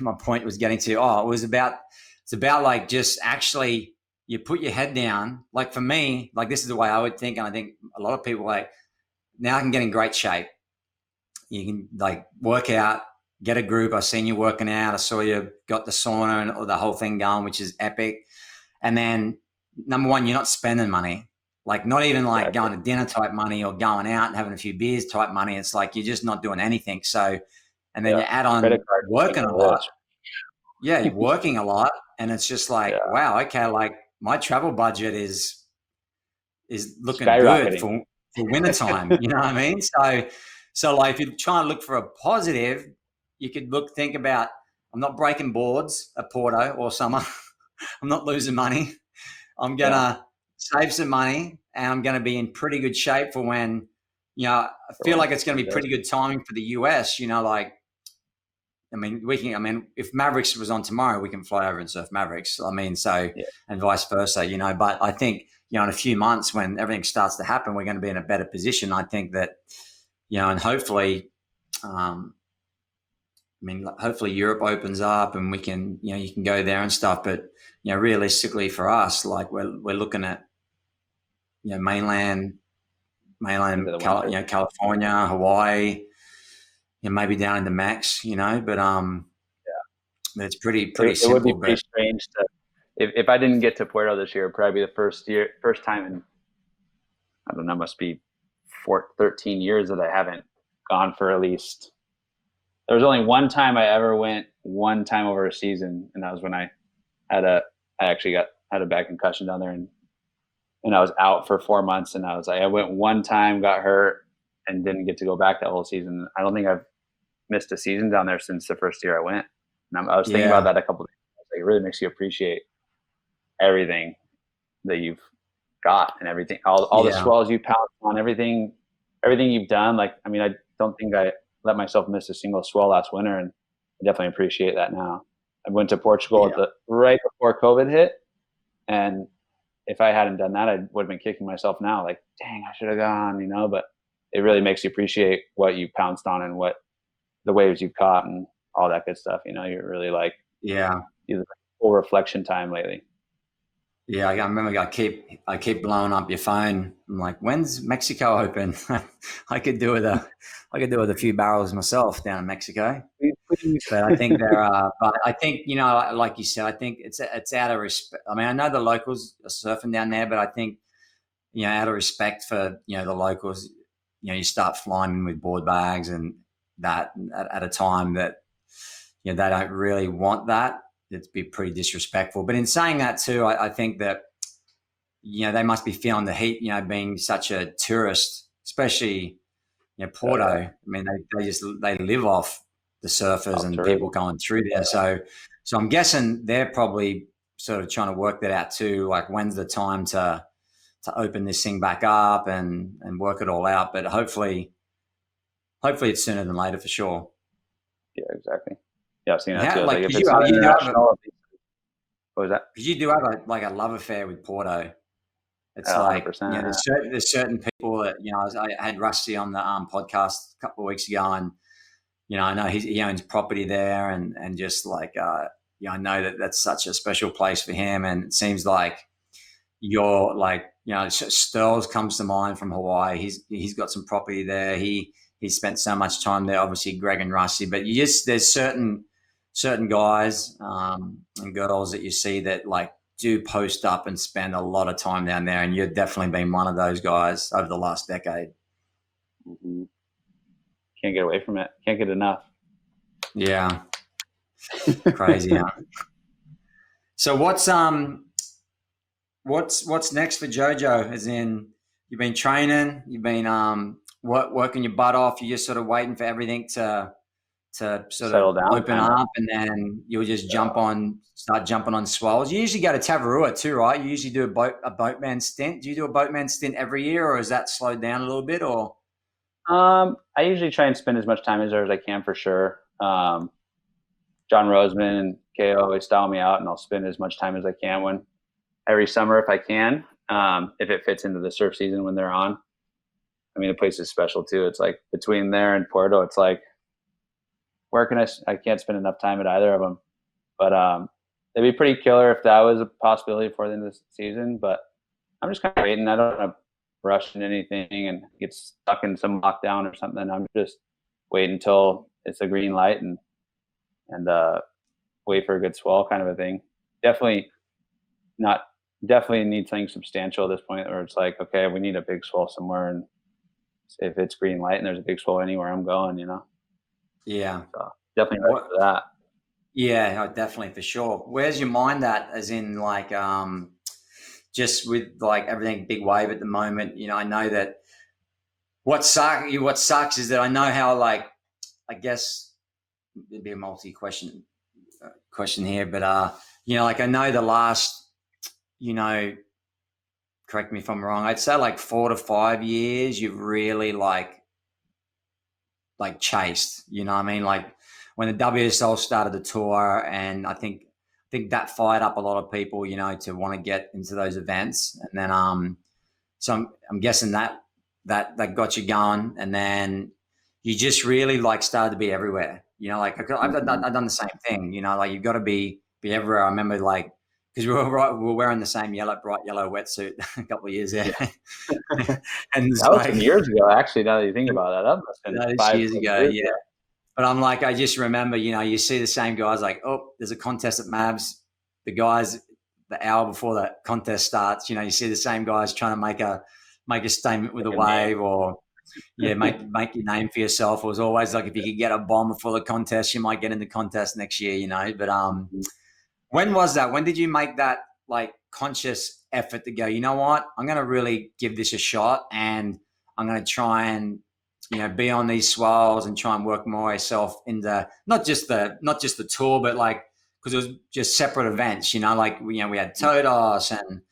my point was getting to. It's about like just actually you put your head down. Like for me, like this is the way I would think, and I think a lot of people like now I can get in great shape. You can like work out, get a group. I seen you working out. I saw you got the sauna and the whole thing going, which is epic. And then number one, you're not spending money, like not even like going to dinner type money or going out and having a few beers type money. It's like you're just not doing anything. So, and then you add on working a lot. Yeah, you're working a lot, and it's just like, wow, okay, like my travel budget is looking good for wintertime. You know what I mean? So like if you're trying to look for a positive, you could think about, I'm not breaking boards at Porto or summer. I'm not losing money. I'm going to save some money, and I'm going to be in pretty good shape for when, I feel like it's going to be pretty good timing for the US, like, if Mavericks was on tomorrow, we can fly over and surf Mavericks. And vice versa, but I think, in a few months when everything starts to happen, we're going to be in a better position. I think that, and hopefully, hopefully Europe opens up and we can, you can go there and stuff. But, realistically for us, like we're looking at, mainland, California, Hawaii, maybe down into Max, but it's pretty simple. It would be pretty strange if I didn't get to Puerto this year, it'd probably be the first time in, I don't know, must be 13 years that I haven't gone for at least. There was only one time I ever went one time over a season, and that was when I had a bad concussion down there, and I was out for 4 months, and I went one time, got hurt, and didn't get to go back that whole season. I don't think I've missed a season down there since the first year I went. And I was thinking about that a couple of days. Like, it really makes you appreciate everything that you've got and everything, all the swells you pounced on, everything you've done. Like, I don't think I let myself miss a single swell last winter, and I definitely appreciate that now. I went to Portugal right before COVID hit, and if I hadn't done that, I would have been kicking myself now. Like, dang, I should have gone, but it really makes you appreciate what you pounced on and what the waves you caught and all that good stuff. You're really like, you're full reflection time lately. Yeah, I remember I keep blowing up your phone. I'm like, when's Mexico open? I could do with a few barrels myself down in Mexico. But I think like you said, I think it's out of respect. I know the locals are surfing down there, but I think, out of respect for, the locals, you start flying in with board bags and that at a time that, they don't really want that. It'd be pretty disrespectful. But in saying that too, I think that, they must be feeling the heat, being such a tourist, especially, Porto. I mean, they live off the surfers and people going through there. So I'm guessing they're probably sort of trying to work that out too. Like, when's the time to open this thing back up and work it all out? But hopefully it's sooner than later for sure. Yeah, exactly. Yeah, I've seen that too. Like, if it's international, what was that? Because you do have a love affair with Porto. It's 100%, there's certain people that, I had Rusty on the podcast a couple of weeks ago, and I know he owns property there, and just like I know that that's such a special place for him, and it seems like you're like, Sturls comes to mind from Hawaii. He's got some property there. He spent so much time there. Obviously, Greg and Rusty, but there's certain guys and girls that you see that like do post up and spend a lot of time down there, and you've definitely been one of those guys over the last decade. Mm-hmm. Can't get away from it. Can't get enough. Yeah. Crazy, huh? So what's next for Jojo? As in, you've been training, you've been working your butt off, you're just sort of waiting for everything to sort settle of down, open up, and then you'll just start jumping on Swells. You usually go to Tavarua too, right? You usually do a boatman stint. Do you do a boatman stint every year, or is that slowed down a little bit? Or I usually try and spend as much time as I can, for sure. John Roseman and Kay always style me out, and I'll spend as much time as I can every summer if I can, if it fits into the surf season when they're on. I mean, the place is special too. It's like between there and Porto, it's like, where can I can't spend enough time at either of them. But it'd be pretty killer if that was a possibility for the end of the season. But I'm just kind of waiting. I don't want to rush into anything and get stuck in some lockdown or something. I'm just waiting until it's a green light and wait for a good swell kind of a thing. Definitely need something substantial at this point, where it's like, okay, we need a big swell somewhere, and if it's green light and there's a big swell anywhere, I'm going, Yeah. So definitely ready for that. Yeah, definitely, for sure. Where's your mind at, as in like just with like everything big wave at the moment? I know that what sucks is that I know how, like, I guess there'd be a multi-question question here, but like I know the last, correct me if I'm wrong, I'd say like 4 to 5 years you've really like chased, what I mean? Like when the WSL started the tour, and I think that fired up a lot of people, to want to get into those events. And then so I'm guessing that got you going, and then you just really like started to be everywhere. Like I've done the same thing, like you've got to be everywhere. I remember like, because we were wearing the same bright yellow wetsuit a couple of years ago. And that was some years ago, actually, now that you think about that. That was years ago, yeah. But I'm like, I just remember, you see the same guys like, oh, there's a contest at Mavs. The guys, the hour before the contest starts, you see the same guys trying to make a statement with a wave, or make your name for yourself. It was always like, if you could get a bomb before the contest, you might get in the contest next year, But when was that? When did you make that like conscious effort to go, you know what, I'm going to really give this a shot, and I'm going to try and, be on these swells and try and work myself into not just the tour, but like, because it was just separate events, like, we had Todos, and,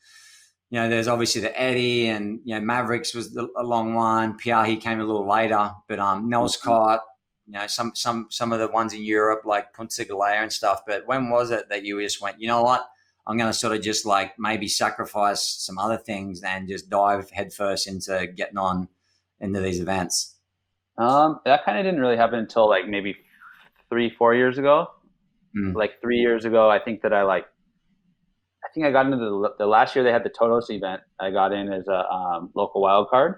there's obviously the Eddie, and, Mavericks was a long one. Piahi came a little later, but Nelscott, some of the ones in Europe, like Punta Galea and stuff. But when was it that you just went, you know what, I'm going to sort of just like maybe sacrifice some other things and just dive headfirst into getting on into these events? That kind of didn't really happen until like maybe 3-4 years ago. Like 3 years ago, I think I got into the last year they had the Todos event. I got in as a local wild card,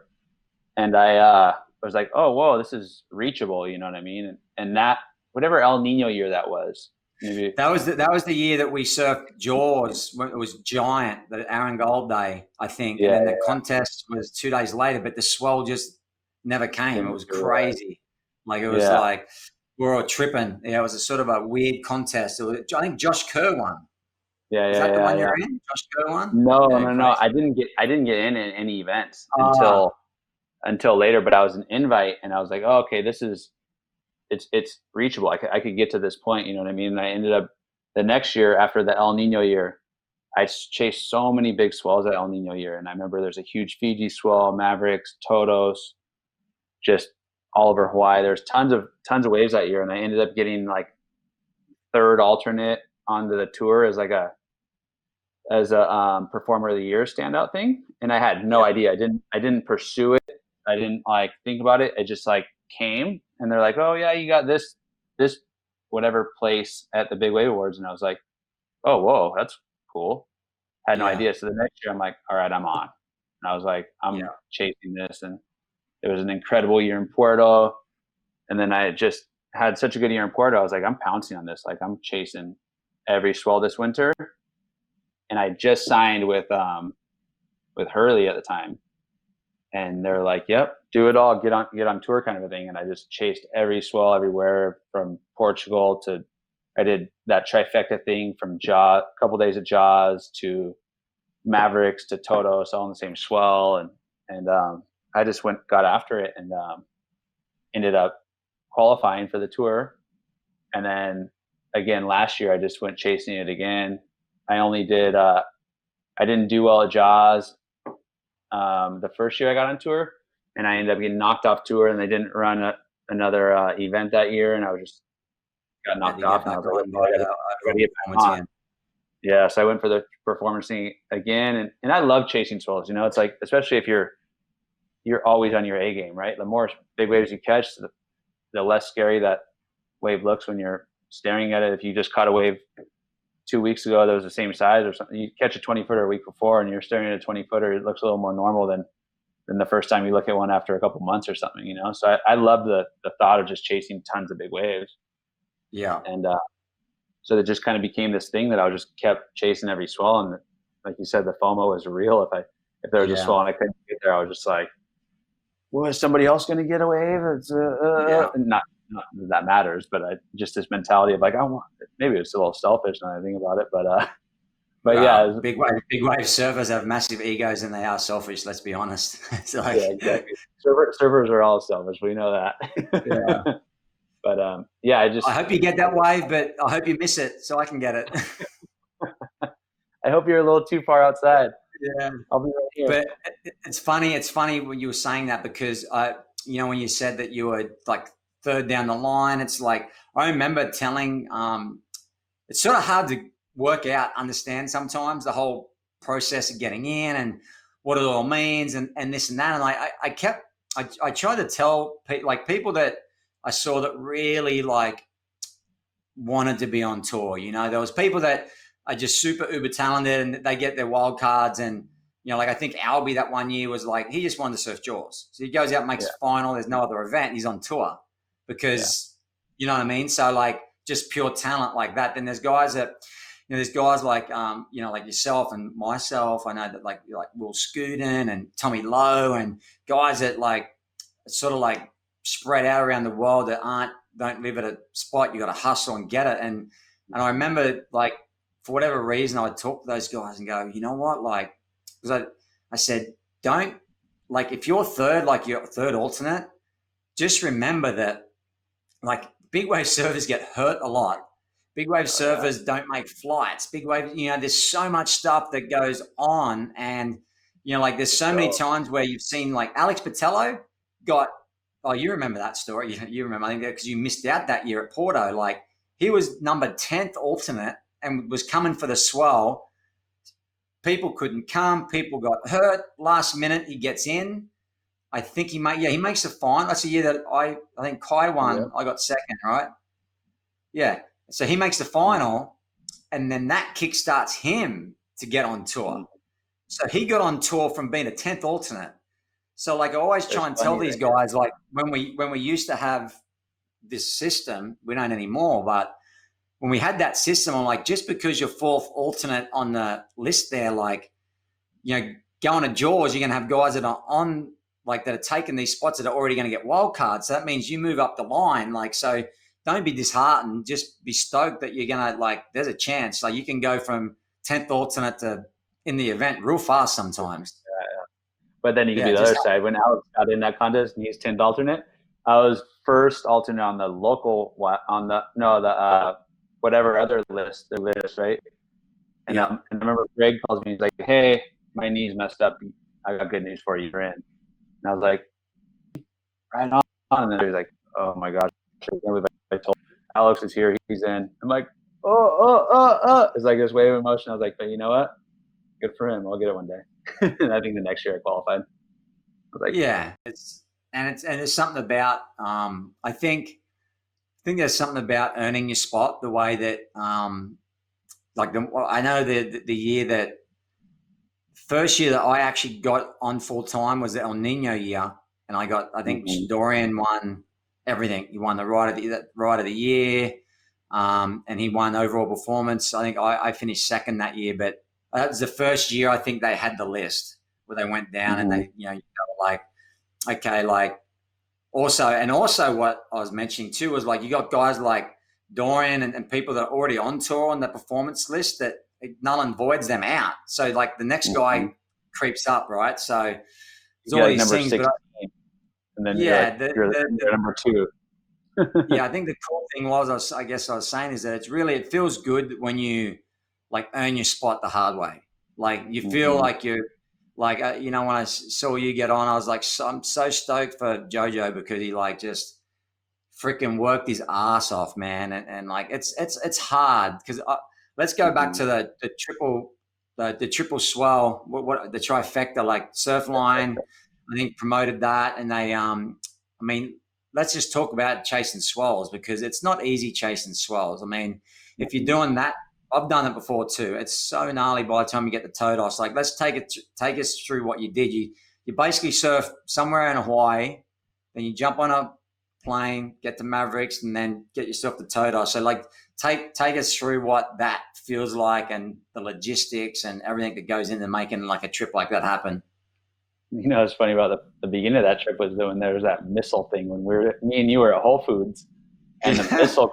and I was like, oh, whoa, this is reachable. You know what I mean? And that, whatever El Nino year that was, maybe. That was the year that we surfed Jaws when it was giant, the Aaron Gold Day, I think. And Yeah, then the yeah, contest was 2 days later, but the swell just never came. It came was through, right? crazy. Like it was Yeah, like we were all tripping. Yeah, it was a sort of a weird contest. It was, I think Josh Kerr won. yeah, Is yeah, that the yeah, one yeah. you're in? Josh Kerr won? No, Yeah, no, no. crazy. I didn't get in any events Ah, until later. But I was an invite, and I was like, oh, okay, this is it's reachable. I could get to this point. You know what I mean? And I ended up the next year after the El Nino year. I chased so many big swells at El Nino year, and I remember there's a huge Fiji swell, Mavericks, Todos, just all over Hawaii. There's tons of waves that year, and I ended up getting like third alternate onto the tour as like a performer of the year standout thing. And I had no yeah, idea. I didn't pursue it. I didn't like think about it. It just like came, and they're like, oh yeah, you got this whatever place at the Big Wave Awards, and I was like, oh whoa, that's cool. Had no yeah, idea. So the next year I'm like, all right, I'm on. And I was like, yeah, I'm chasing this. And it was an incredible year in Puerto. And then I just had such a good year in Puerto. I was like, I'm pouncing on this. Like I'm chasing every swell this winter. And I just signed with Hurley at the time. And they're like, yep, do it all, get on tour kind of a thing. And I just chased every swell everywhere from Portugal to, I did that trifecta thing from a couple days of Jaws to Mavericks to Todos, all in the same swell. And I just got after it, and ended up qualifying for the tour. And then again, last year, I just went chasing it again. I only did, I didn't do well at Jaws the first year I got on tour, and I ended up getting knocked off tour, and they didn't run another event that year. And I was just got knocked off, and I was like, oh, I gotta get back on. again. Yeah, so I went for the performance thing again, and I love chasing swells. You know, it's like, especially if you're always on your A game, right? The more big waves you catch, the less scary that wave looks when you're staring at it. If you just caught a wave 2 weeks ago that was the same size or something, you catch a 20-footer a week before, and you're staring at a 20-footer, it looks a little more normal than the first time you look at one after a couple months or something, you know? So I love the thought of just chasing tons of big waves. Yeah. And so it just kind of became this thing that I just kept chasing every swell. And like you said, the FOMO was real. If there was a swell and I couldn't get there, I was just like, well, is somebody else going to get a wave? It's not that matters, but just this mentality of like, I want it. Maybe it's a little selfish now I think about it, but yeah, big wave surfers have massive egos and they are selfish. Let's be honest. It's like, yeah, exactly. Surfers are all selfish. We know that. Yeah. But yeah, I hope you get that wave, but I hope you miss it so I can get it. I hope you're a little too far outside. Yeah, I'll be right here. but it's funny. It's funny when you were saying that, because when you said that you were like third down the line, it's like I remember telling. It's sort of hard to work out, understand sometimes the whole process of getting in and what it all means and this and that. And I tried to tell people that I saw that really like wanted to be on tour. You know, there was people that are just super uber talented and they get their wild cards. And, like I think Albie that one year was like, he just wanted to surf Jaws. So he goes out, makes a final. There's no other event. He's on tour because, you know what I mean? So like just pure talent like that. Then there's guys that, there's guys like, like yourself and myself. I know that like Will Scooten and Tommy Lowe and guys that like sort of like spread out around the world that don't live at a spot. You got to hustle and get it. And I remember like, for whatever reason, I would talk to those guys and go, you know what? Like, because I said, don't, like, if you're third, like you're third alternate, just remember that like big wave surfers get hurt a lot. Big wave surfers don't make flights. Big wave, there's so much stuff that goes on. And, like there's so many times where you've seen like Alex Patello you remember that story. You remember, I think, because you missed out that year at Porto. Like he was number 10th alternate and was coming for the swell. People couldn't come. People got hurt. Last minute, he gets in. I think he makes the final. That's the year that I think Kai won. Yeah. I got second, right? Yeah. So he makes the final, and then that kickstarts him to get on tour. So he got on tour from being a 10th alternate. So like I always try and tell these guys, like when we used to have this system, we don't anymore, but when we had that system, I'm like, just because you're fourth alternate on the list there, like, going to Jaws, you're going to have guys that are on, like, that are taking these spots that are already going to get wild cards. So that means you move up the line. Like, so don't be disheartened. Just be stoked that you're going to, like, there's a chance. Like, you can go from 10th alternate to in the event real fast sometimes. But then you can do the other side. When Alex got in that contest and he's 10th alternate, I was first alternate on the local, whatever other list, right? And, and I remember Greg calls me, he's like, hey, my knee's messed up. I got good news for you. You're in. And I was like, right on. And then he's like, oh my gosh, I can't believe I told Alex is here. He's in. I'm like, It's like this wave of emotion. I was like, but you know what? Good for him. I'll get it one day. And I think the next year I qualified. I was like, yeah, there's something about I think there's something about earning your spot the way that I know the year that first year that I actually got on full time was the El Nino year, and I think Dorian won everything. He won the ride of the year, and he won overall performance. I think I finished second that year, but that was the first year I think they had the list where they went down and they, you were like, okay, like also what I was mentioning too was like you got guys like Dorian and people that are already on tour on the performance list that it null and voids them out. So like the next guy creeps up, right? So there's all these things. And then you're number 2. Yeah, I think the cool thing was, I was saying is that it feels good when you like earn your spot the hard way. Like you feel like you're like, when I saw you get on, I was like, I'm so stoked for Jojo because he like just freaking worked his ass off, man. And like, it's hard because let's go back to the triple swell, what the trifecta, like Surfline, I think promoted that. And they, let's just talk about chasing swells because it's not easy chasing swells. I mean, if you're doing that, I've done it before too. It's so gnarly by the time you get the Todos. Like, let's take us through what you did. You basically surf somewhere in Hawaii, then you jump on a plane, get to Mavericks, and then get yourself to Todos. So like, take us through what that feels like and the logistics and everything that goes into making like a trip like that happen. It's funny about the beginning of that trip was when there was that missile thing when me and you were at Whole Foods and the missile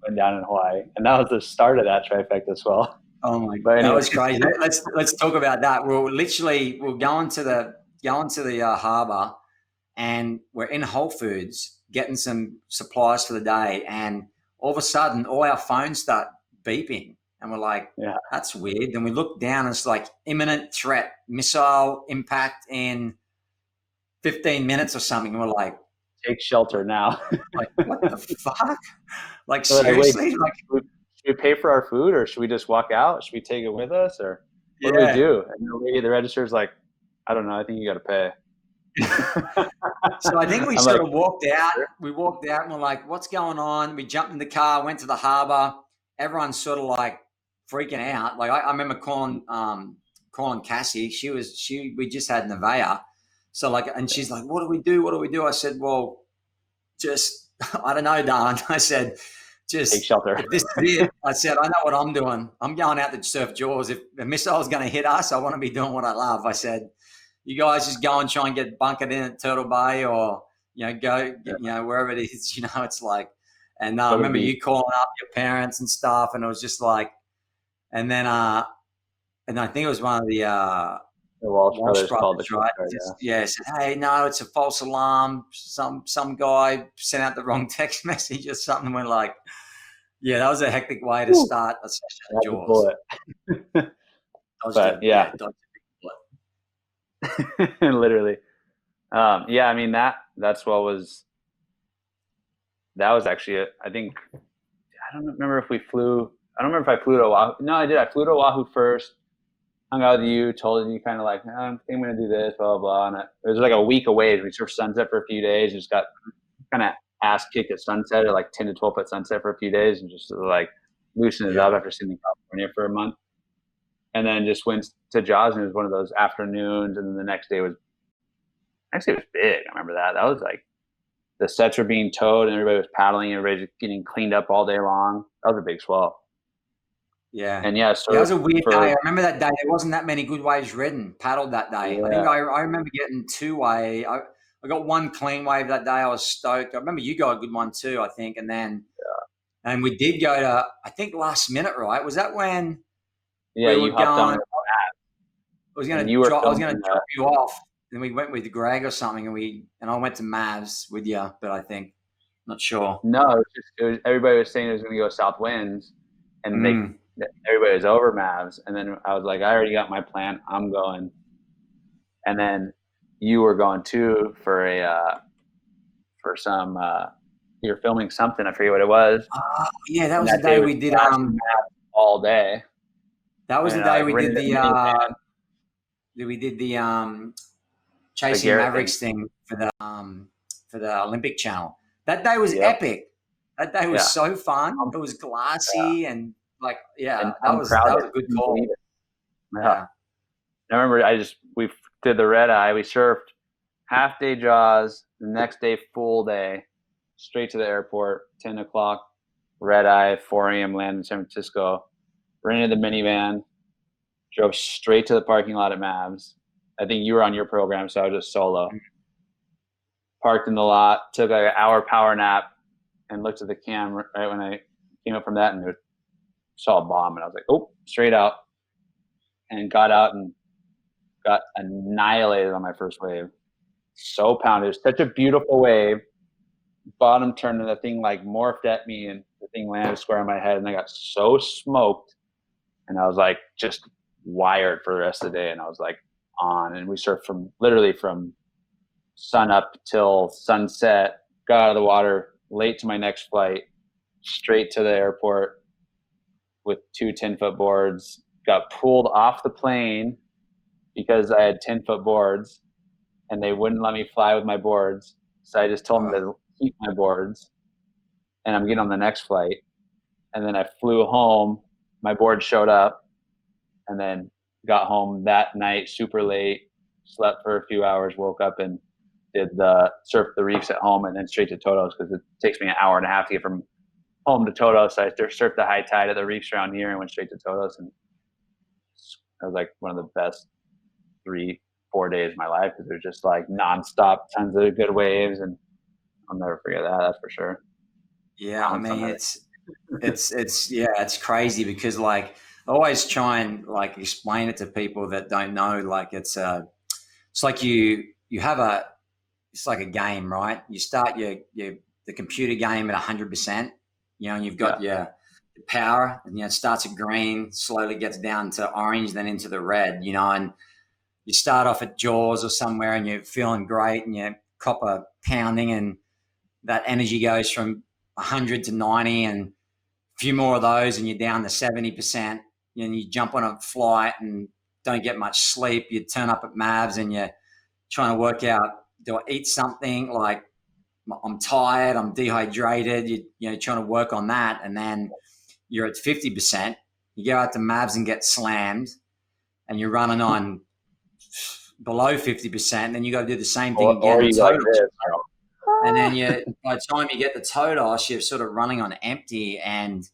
went down in Hawaii, and that was the start of that trifecta as well. Oh my god, that was crazy. Let's talk about that. We're going to the harbor, and we're in Whole Foods getting some supplies for the day, and all of a sudden, all our phones start beeping. And we're like, that's weird. Then we look down and it's like imminent threat, missile impact in 15 minutes or something. And we're like, take shelter now. Like, what the fuck? Like, seriously? Like, should we pay for our food or should we just walk out? Should we take it with us or what do we do? And the lady at the register is like, I don't know. I think you got to pay. So I think we sort of walked out. We walked out and we're like, what's going on? We jumped in the car, went to the harbor. Everyone's sort of like freaking out. Like I remember calling Cassie. We just had Nevaeh. So like, and she's like, what do we do? What do we do? I said, well, just, I don't know, darling. I said, just take shelter. If this is it. I said, I know what I'm doing. I'm going out to surf Jaws. If the missile is going to hit us, I want to be doing what I love. I said, you guys just go and try and get bunkered in at Turtle Bay or, go, wherever it is, it's like, and I remember you calling up your parents and stuff. And it was just like, and then, and I think it was one of the Walsh brothers called the right? Said, hey, no, it's a false alarm. Some guy sent out the wrong text message or something. We're like, yeah, that was a hectic way to start a session at Jaws. Literally. That was actually it. I think, I don't remember if I flew to Oahu. No, I did. I flew to Oahu first, hung out with you, told you kind of like, I think I'm going to do this, blah, blah, blah. And it was like a week away. We surfed Sunset for a few days. Just got kind of ass kicked at Sunset at like 10 to 12 foot Sunset for a few days and just like loosened it up after sitting in California for a month. And then just went to Jaws and it was one of those afternoons. And then the next day was big. I remember that. That was like the sets were being towed and everybody was paddling and everybody was getting cleaned up all day long. That was a big swell. Yeah. And yeah, Yeah, it so was a weird for, day. I remember that day. There wasn't that many good waves ridden, paddled that day. I think yeah, I remember getting two wave. I got one clean wave that day. I was stoked. I remember you got a good one too, I think. And then, and we did go to, I think last minute, right? Was that when yeah, we you were hopped on going, with that and you were I was filming gonna drop you off, and we went with Greg or something, and I went to Mavs with you, but I think not sure. no, it was everybody was saying it was going to go south winds and Mm. everybody was over Mavs. And then I was like, I already got my plan. I'm going. And then you were going too for for some, you're filming something. I forget what it was. Yeah, that And was the that day day was we did. flashing Mavs all day. That was the And day like we did rented a minivan, the the Chasing Garrett thing. Mavericks thing for the Olympic Channel. That day was Yep. epic. That day was Yeah. so fun. Um, It was yeah. glassy and like, yeah, And that was uncrowded. a good Couldn't believe call. it. Yeah. Yeah. I remember we did the red eye. We surfed half day Jaws, the next day full day, straight to the airport, 10 o'clock, red eye, 4 a.m. land in San Francisco, rented the minivan, drove straight to the parking lot at Mavs. I think you were on your program, so I was just solo. Parked in the lot, took like an hour power nap, and looked at the cam right when I came up from that and saw a bomb. And I was like, oh, straight out. And got out and got annihilated on my first wave. So pounded. It was such a beautiful wave. Bottom turned and the thing like morphed at me and the thing landed square on my head and I got so smoked and I was like just wired for the rest of the day and I was like on and we surfed from literally from sun up till sunset, got out of the water late to my next flight, straight to the airport with 2 10-foot boards, got pulled off the plane because I had 10-foot boards and they wouldn't let me fly with my boards. So I just told them to keep my boards and I'm getting on the next flight. And then I flew home. My board showed up and then got home that night super late, slept for a few hours, woke up and did surf the reefs at home and then straight to Todos because it takes me an hour and a half to get from home to Todos. So I surfed the high tide at the reefs around here and went straight to Todos. And it was like one of the best 3-4 days of my life because there's just like nonstop tons of good waves and I'll never forget that. That's for sure. Yeah, I mean it's crazy because like I always try and like explain it to people that don't know. Like it's like you have it's like a game, right? You start the computer game at 100%, and you've got your power, and it starts at green, slowly gets down to orange, then into the red, and you start off at Jaws or somewhere, and you're feeling great, and you're copper pounding, and that energy goes from 100 to 90 and a few more of those and you're down to 70%, and you jump on a flight and don't get much sleep. You turn up at Mavs and you're trying to work out, do I eat something? Like I'm tired, I'm dehydrated, you're trying to work on that. And then you're at 50%, you go out to Mavs and get slammed and you're running on below 50%, then you got to do the same thing again. Or you like this, and then by the time you get the Todos, you're sort of running on empty, and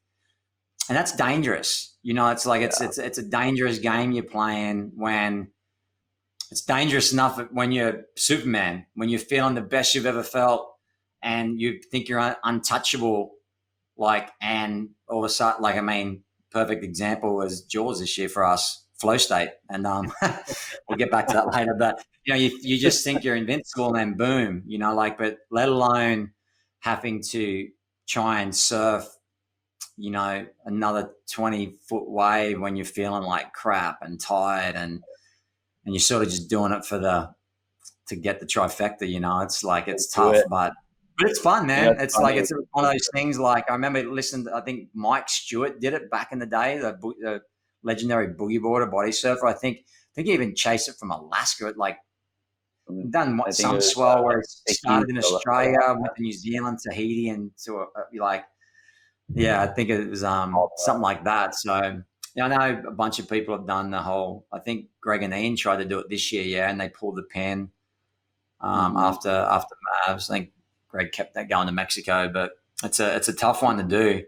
that's dangerous. It's like it's a dangerous game you're playing when it's dangerous enough when you're Superman, when you're feeling the best you've ever felt, and you think you're untouchable. And all of a sudden, I mean, perfect example was Jaws this year for us, flow state, and we'll get back to that later. But you just think you're invincible, and then boom, but let alone having to try and surf, another 20-foot wave when you're feeling like crap and tired, and you're sort of just doing it to get the trifecta. It's like it's tough, but it's fun, man. It's funny. It's one of those things. Like I remember listening to, I think Mike Stewart did it back in the day, the legendary boogie boarder body surfer. I think he even chased it from Alaska. Done some swell where it started in Australia, went to New Zealand, Tahiti, and to I think it was something like that. So I know a bunch of people have done the whole. I think Greg and Ian tried to do it this year, and they pulled the pin after Mavs. I think Greg kept that going to Mexico, but it's a tough one to do,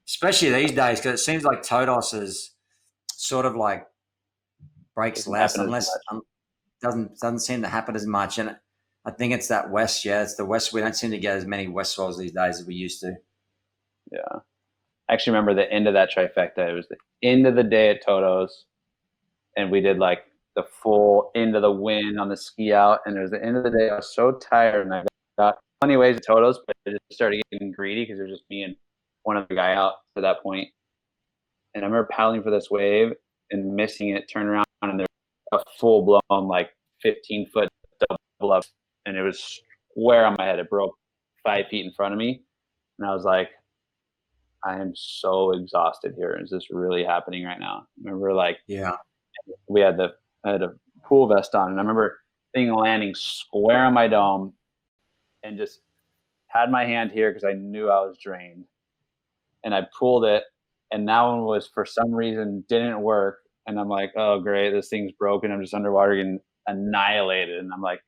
especially these days, because it seems like Todos is sort of like breaks Doesn't less happen as unless much. doesn't seem to happen as much. And I think it's that West. Yeah, it's the West. We don't seem to get as many West Swells these days as we used to. Yeah. I actually remember the end of that trifecta. It was the end of the day at Toto's, and we did like the full end of the wind on the ski out. And it was the end of the day. I was so tired, and I got plenty of ways at Toto's, but I just started getting greedy because it was just me and one other guy out to that point. And I remember paddling for this wave and missing it, turn around, and there's a full blown like 15-foot double up, and it was square on my head. It broke 5 feet in front of me, and I was like, I am so exhausted here. Is this really happening right now? I remember like Yeah. I had a pool vest on, and I remember thing landing square on my dome, and just had my hand here because I knew I was drained, and I pulled it, and that one was for some reason didn't work, and I'm like, oh great, this thing's broken. I'm just underwater getting annihilated, and I'm like,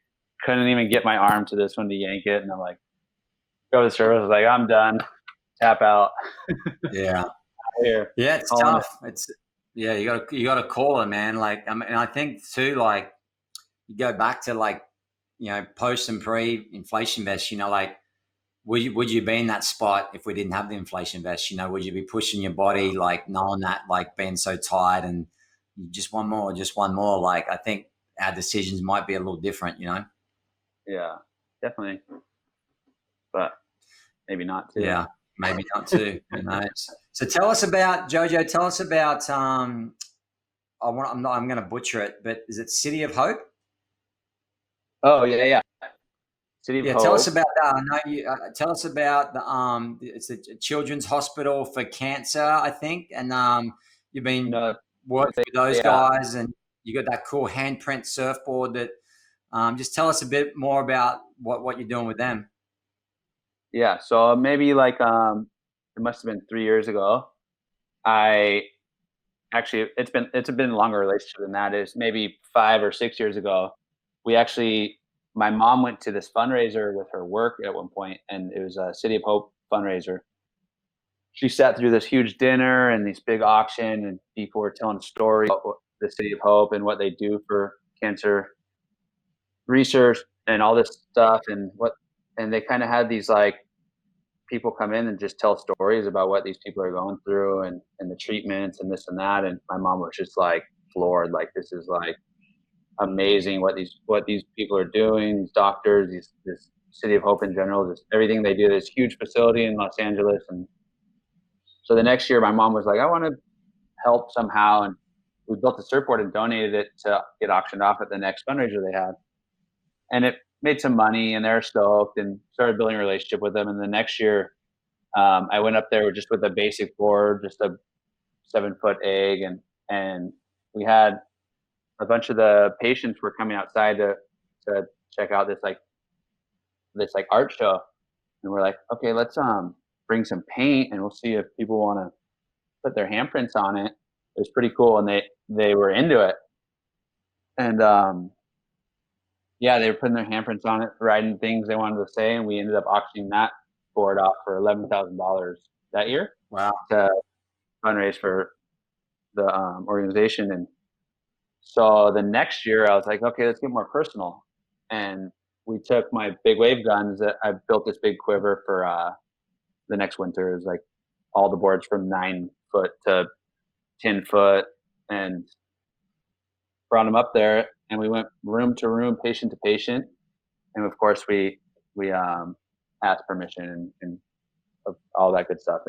couldn't even get my arm to this one to yank it, and I'm like, go to the surface. I was like, I'm done, tap out. Yeah. Here, Yeah, it's calling it. tough. It's yeah, you got to call it, man. Like I mean, I think too, like you go back to like post and pre inflation vest. Like would you be in that spot if we didn't have the inflation vest? Would you be pushing your body like knowing that like being so tight and just one more, just one more? Like I think our decisions might be a little different. Yeah, definitely, but maybe not too. Yeah, maybe not too. So tell us about Jojo. Tell us about I'm going to butcher it, but is it City of Hope? Oh yeah, yeah. City of Yeah, tell us Hope. about that. I know you. Tell us about the it's a children's hospital for cancer, I think, and you've been No, working with those yeah, guys, and you got that cool handprint surfboard. That just tell us a bit more about what you're doing with them. yeah. So maybe like it must have been 3 years ago. I actually it's been a longer relationship than that. Is maybe 5 or 6 years ago. We actually my mom went to this fundraiser with her work at one point, and it was a City of Hope fundraiser. She sat through this huge dinner and this big auction, and people were telling stories about the City of Hope and what they do for cancer research and all this stuff, and they kind of had these like people come in and just tell stories about what these people are going through and the treatments and this and that, and my mom was just like floored, like this is like amazing what these people are doing, these doctors, this City of Hope in general, just everything they do, this huge facility in Los Angeles. And so the next year my mom was like, I want to help somehow, and we built a surfboard and donated it to get auctioned off at the next fundraiser they had, and it made some money, and they're stoked and started building a relationship with them. And the next year, I went up there just with a basic board, just a 7-foot egg, and we had a bunch of the patients were coming outside to check out this like art show, and we're like, okay, let's bring some paint, and we'll see if people want to put their handprints on it. It was pretty cool, and they were into it, and yeah, they were putting their handprints on it, writing things they wanted to say, and we ended up auctioning that board off for $11,000 that year Wow. to fundraise for the organization. And so the next year, I was like, okay, let's get more personal, and we took my big wave guns. That I built this big quiver for the next winter. It was like all the boards from 9 foot to 10 foot, and brought them up there, and we went room to room, patient to patient, and of course we asked permission and all that good stuff,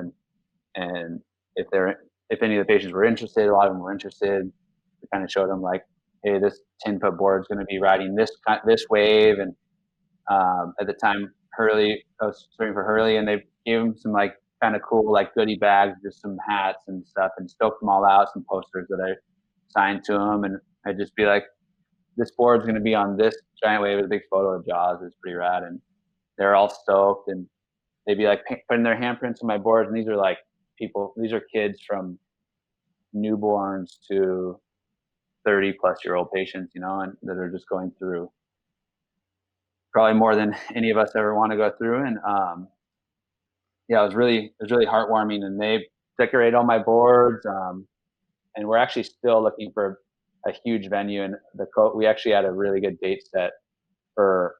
and if any of the patients were interested, a lot of them were interested. We kind of showed them like, hey, this 10-foot board is going to be riding this wave, and at the time I was swimming for Hurley, and they gave them some like kind of cool like goodie bags, just some hats and stuff, and scoped them all out, some posters that I signed to them, and I'd just be like, this board's going to be on this giant wave with a big photo of Jaws. It's pretty rad, and they're all stoked, and they'd be like putting their handprints on my boards, and these are kids from newborns to 30 plus year old patients, and that are just going through probably more than any of us ever want to go through. And yeah, it was really heartwarming. And they decorated all my boards. And we're actually still looking for a huge venue. And we actually had a really good date set to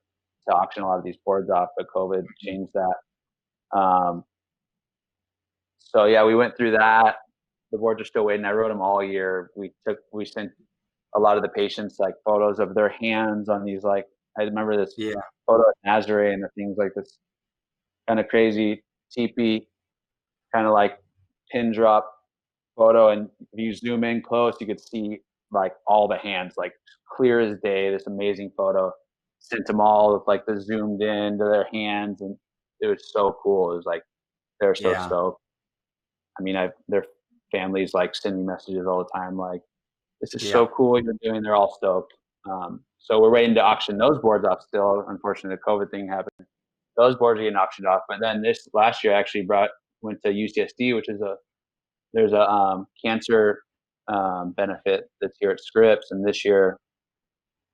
auction a lot of these boards off, but COVID changed that. So yeah, we went through that. The boards are still waiting. I wrote them all year. We sent a lot of the patients like photos of their hands on these, like, I remember this photo of Nazare and the things like this kind of crazy teepee kind of like pin drop photo. And if you zoom in close, you could see like all the hands, like clear as day, this amazing photo. Sent them all with like the zoomed in to their hands. And it was so cool. It was like, they're so stoked. I mean, their families like send me messages all the time, like, this is so cool what you're doing. They're all stoked. So we're waiting to auction those boards off still. Unfortunately, the COVID thing happened. Those boards are getting auctioned off. But then this last year, I actually went to UCSD, which is there's a cancer benefit that's here at Scripps. And this year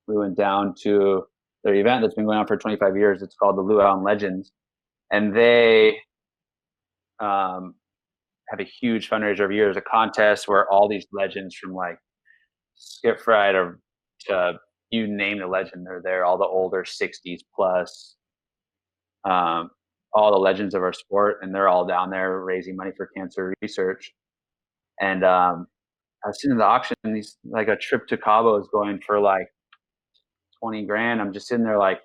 we went down to their event that's been going on for 25 years. It's called the Luau Legends. And they have a huge fundraiser every year. There's a contest where all these legends from like Skip Fried or to you name the legend, they're there. All the older 60s plus, all the legends of our sport, and they're all down there raising money for cancer research. And I was sitting in the auction, and these, like, a trip to Cabo is going for like 20 grand. I'm just sitting there like,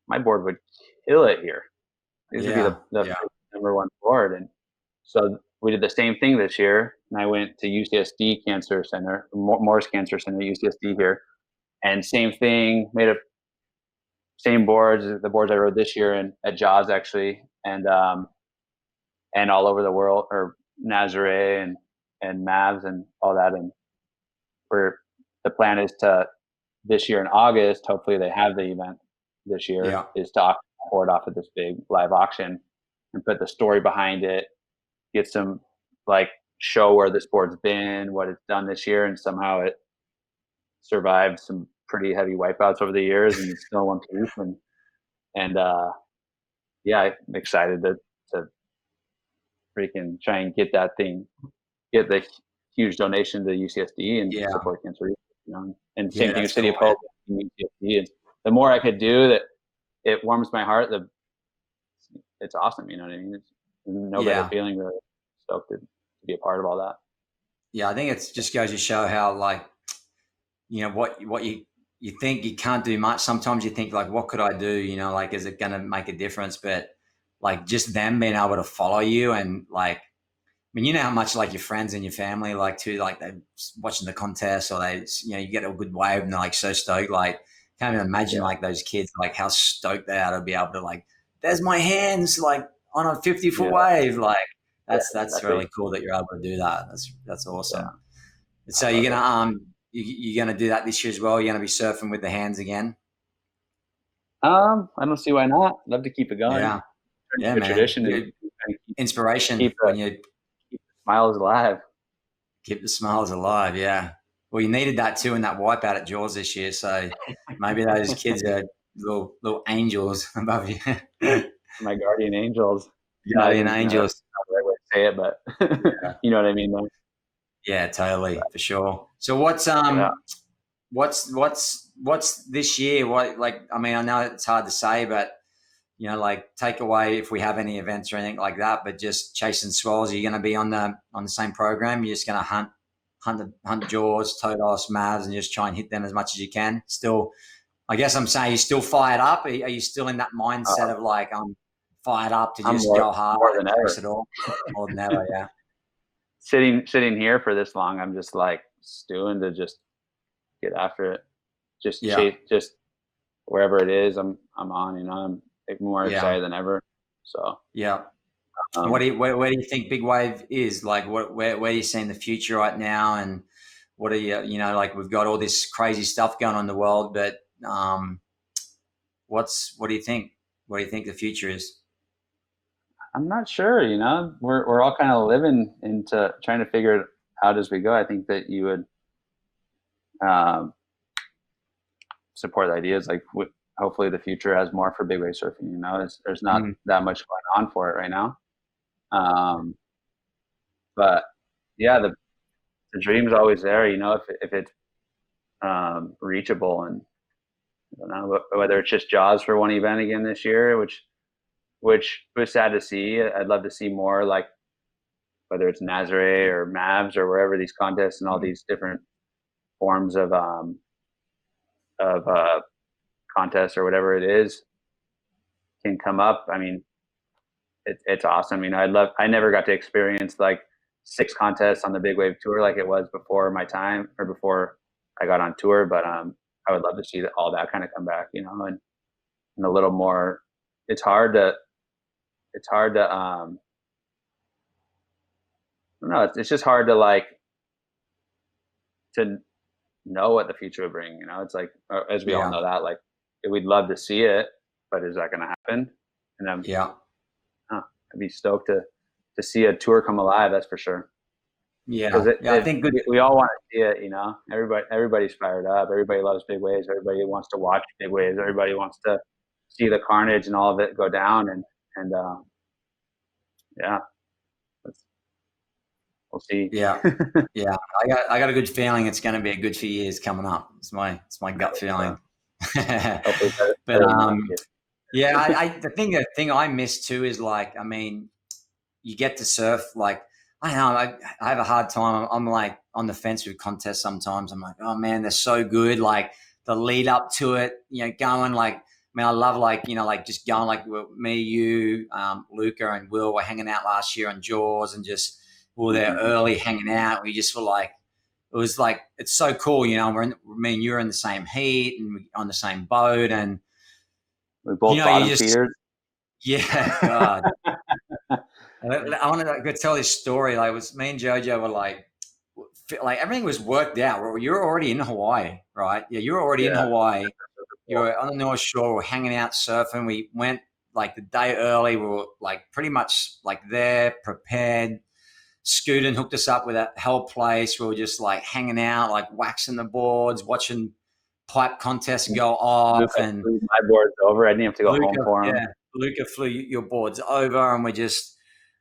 my board would kill it here. This would be the number one board. And so we did the same thing this year. And I went to UCSD Cancer Center, Morris Cancer Center, UCSD here. And same thing, same boards, the boards I rode this year and at Jaws actually, and all over the world, or Nazare and Mavs and all that. And the plan is to, this year in August, hopefully they have the event this year, is to auction the board off at this big live auction and put the story behind it, get some, like, show where this board's been, what it's done this year, and somehow it survived some pretty heavy wipeouts over the years and it's still one piece. And yeah, I'm excited to freaking try and get that thing, get the huge donation to UCSD and support cancer research, you know. And same thing with City of Hope and UCSD. And the more I could do that, it warms my heart. It's awesome, you know what I mean? It's no better feeling, really stoked to be a part of all that. Yeah, I think it just goes to show how, like, you know, what you think you can't do much. Sometimes you think, like, what could I do? You know, like, is it going to make a difference? But like, just them being able to follow you, and like, I mean, you know how much like your friends and your family like to, like, they're watching the contest, or they, you know, you get a good wave and they're like so stoked. Like, can't even imagine like those kids, like how stoked they are to be able to, like, there's my hands like on a 50-foot wave. Like, that's really cool that you're able to do that. That's awesome. So you're gonna you're gonna do that this year as well? You're gonna be surfing with the hands again? I don't see why not. Love to keep it going. Yeah, man. Tradition and inspiration keep when you keep the smiles alive. Keep the smiles alive. Yeah. Well, you needed that too in that wipeout at Jaws this year. So maybe those kids are little angels above you. My guardian angels. Guardian angels. Not the right way to say it, but you know what I mean, though. Yeah, totally, for sure. So what's this year? What, like, I mean, I know it's hard to say, but, you know, like, take away if we have any events or anything like that, but just chasing swells. Are you going to be on the same program? You're just going to hunt Jaws, Todos, Mavs, and just try and hit them as much as you can. Still, I guess I'm saying, you're still fired up. Are you still in that mindset of like, I'm fired up to just go hard and chase it all? More than ever, yeah. Sitting here for this long, I'm just like stewing to just get after it. Just chase, just wherever it is, I'm on. You know, I'm more excited than ever. So where do you think Big Wave is? Like, where are you seeing the future right now? And what are you know, like, we've got all this crazy stuff going on in the world, but what do you think? What do you think the future is? I'm not sure, you know, we're all kind of living into trying to figure it out as we go. I think that you would support the ideas. Like, hopefully the future has more for big wave surfing. You know, there's not that much going on for it right now. But yeah, the dream's always there, you know, if it's reachable. And I don't know whether it's just Jaws for one event again this year, which was sad to see. I'd love to see more, like whether it's Nazare or Mavs or wherever these contests and all these different forms of contests or whatever it is can come up. I mean, it's awesome. You know, I never got to experience like 6 contests on the big wave tour like it was before my time or before I got on tour, but I would love to see all that kind of come back, you know, and a little more. It's hard to I don't know, it's just hard to like to know what the future will bring, you know. It's like, as we all know, that like we'd love to see it, but is that going to happen? And I'd be stoked to see a tour come alive, that's for sure. I think we all want to see it, you know. Everybody's fired up. Everybody loves big waves. Everybody wants to watch big waves. Everybody wants to see the carnage and all of it go down. And we'll see. Yeah. I got a good feeling it's going to be a good few years coming up. It's my gut feeling. But the thing I miss too is like, I mean, you get to surf, like, I don't know, I have a hard time. I'm like on the fence with contests sometimes. I'm like, oh man, they're so good. Like the lead up to it, you know, going like, I mean, I love like, you know, like just going like me, you, Luca and Will were hanging out last year on Jaws and just we were there early hanging out. We just were like, it was like, it's so cool, you know, me and you were in the same heat and on the same boat and we both, you know, bottom feeders. Yeah, God. I want to go tell this story. Like, me and Jojo were like everything was worked out. You were already in Hawaii, right? Yeah, you were already in Hawaii. You were on the North Shore. We're hanging out surfing. We went like the day early. We were like pretty much like there, prepared. Scootin hooked us up with that hell place. We were just like hanging out, like waxing the boards, watching pipe contests go off. Luca and flew my board's over. I didn't have to go home for him. Yeah, Luca flew your boards over, and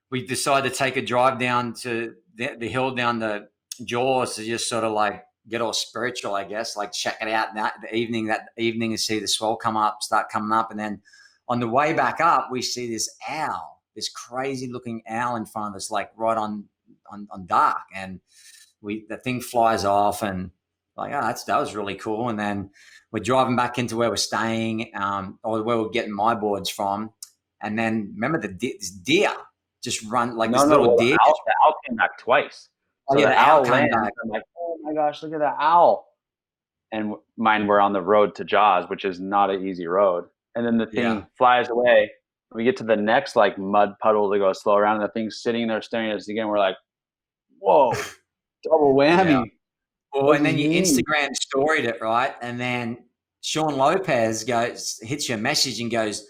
we decided to take a drive down to the hill down the Jaws to just sort of like get all spiritual, I guess, like check it out that evening and see the swell start coming up. And then on the way back up, we see this crazy looking owl in front of us, like right on dark. And the thing flies off and like, oh, that was really cool. And then we're driving back into where we're staying, or where we're getting my boards from. And then remember this deer just run like deer. The owl came back twice. So the owl came back. I'm like, oh my gosh, look at that owl. And mine were on the road to Jaws, which is not an easy road. And then the thing flies away. We get to the next like mud puddle to go slow around, and the thing's sitting there staring at us again. We're like, whoa, double whammy. Yeah. Well, and then you Instagram storied it, right? And then Sean Lopez hits you a message and goes,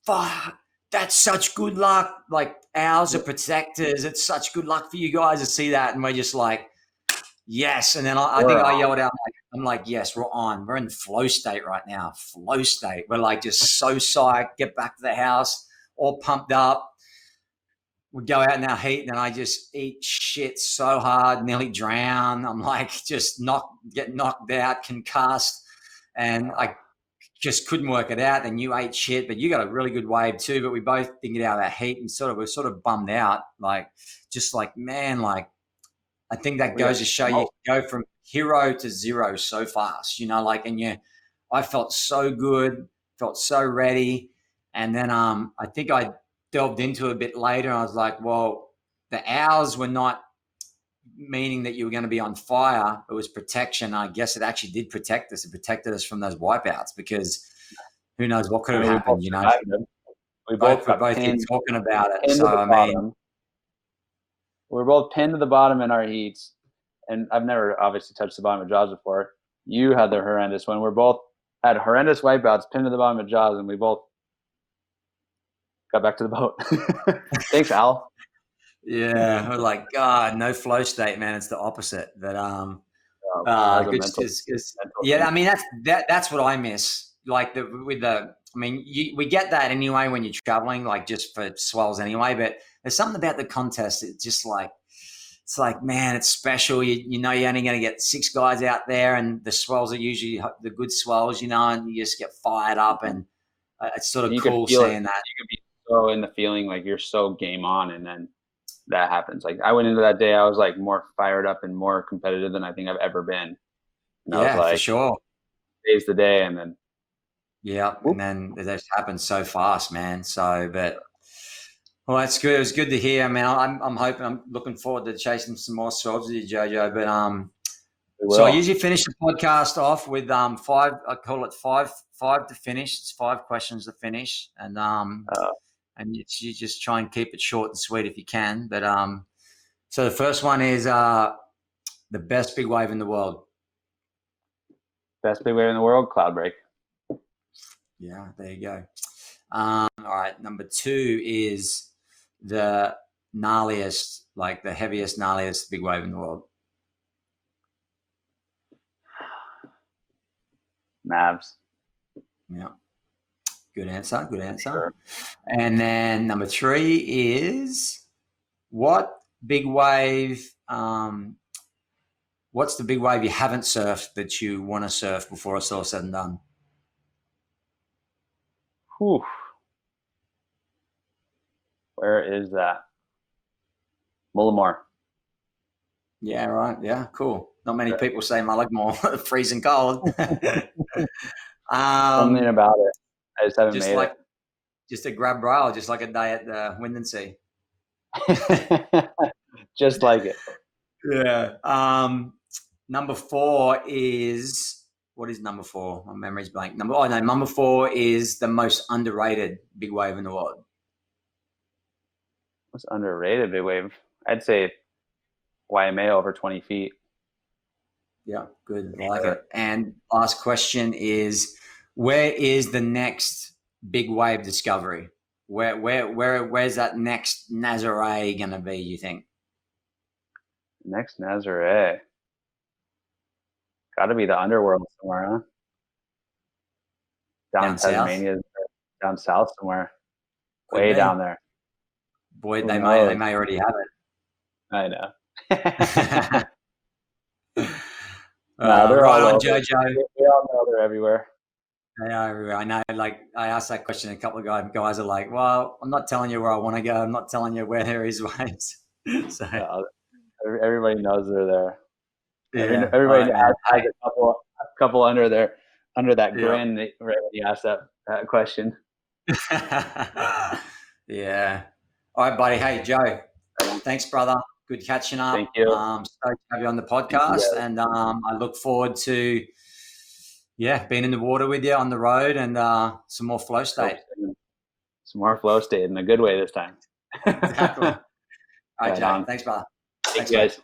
fuck, that's such good luck. Like, owls are protectors. It's such good luck for you guys to see that. And we're just like, yes. And then I think I yelled out, I'm like, yes, we're on. We're in flow state right now. Flow state. We're like just so psyched, get back to the house, all pumped up. We go out in our heat, and I just eat shit so hard, nearly drown. I'm like just get knocked out, concussed, and I just couldn't work it out. And you ate shit, but you got a really good wave too. But we both didn't get out of our heat, and we're sort of bummed out. Like, just like, man, like I think that goes to show you go from hero to zero so fast, you know, like, and I felt so good, felt so ready. And then I think I delved into it a bit later, and I was like, well, the owls were not meaning that you were going to be on fire. It was protection. I guess it actually did protect us. It protected us from those wipeouts, because who knows what could have happened, you know. We both keep talking about it. So, I mean, we're both pinned to the bottom in our heats, and I've never obviously touched the bottom of Jaws before. You had the horrendous one. We're both had horrendous wipeouts, pinned to the bottom of Jaws, and we both got back to the boat. Thanks, Al. Yeah, we're like, God, no flow state, man. It's the opposite. But I mean, that's what I miss. like I mean, we get that anyway when you're traveling, like just for swells anyway. But there's something about the contest. It's just like, it's like, man, it's special. You know, you're only going to get 6 guys out there, and the swells are usually the good swells, you know, and you just get fired up, and it's sort of cool seeing that. You could be so in the feeling, like you're so game on, and then that happens. Like I went into that day, I was like more fired up and more competitive than I think I've ever been. And I was like, for sure. Today's the day, and then and then it just happens so fast, man. So, but well, that's good. It was good to hear. I mean, I'm looking forward to chasing some more swells with you, Jojo. But so I usually finish the podcast off with 5. I call it five to finish. It's 5 questions to finish, and you just try and keep it short and sweet if you can. But so the first one is the best big wave in the world. Best big wave in the world, cloud break. Yeah, there you go. All right, number 2 is the gnarliest, like the heaviest, gnarliest big wave in the world. Mavs. Yeah. Good answer. Sure. And then number 3 is what big wave, what's the big wave you haven't surfed that you want to surf before it's all said and done? Whew. Where is that? Mullimore. Yeah, right. Yeah, cool. Not many people say Mullimore, freezing cold. Something about it. I just haven't made it. Just a grab rail, just like a day at the Wind and Sea. Just like it. Yeah. Number 4 is, what is number 4? My memory's blank. Number 4 is the most underrated big wave in the world. What's underrated big wave? I'd say YMA over 20 feet. Yeah, good. I like it. And last question is, where is the next big wave discovery? Where's that next Nazare gonna be, you think? Next Nazare. Gotta be the underworld somewhere, huh? Down Tasmania, down south somewhere. Way down there. Boy, they may already have it. I know. They're all on, Jojo. We all know they're everywhere. They are everywhere. I know. Like I asked that question, a couple of guys are like, "Well, I'm not telling you where I want to go. I'm not telling you where there is waves." So everybody knows they're there. Yeah, everybody has a couple under that grin right when you ask that question. Yeah. All right, buddy. Hey, Joe. Thanks, brother. Good catching up. Thank you. Stoked to have you on the podcast, and I look forward to being in the water with you on the road and some more flow state. Some more flow state in a good way this time. Exactly. All right, Joe. Thanks, brother. Thanks, guys.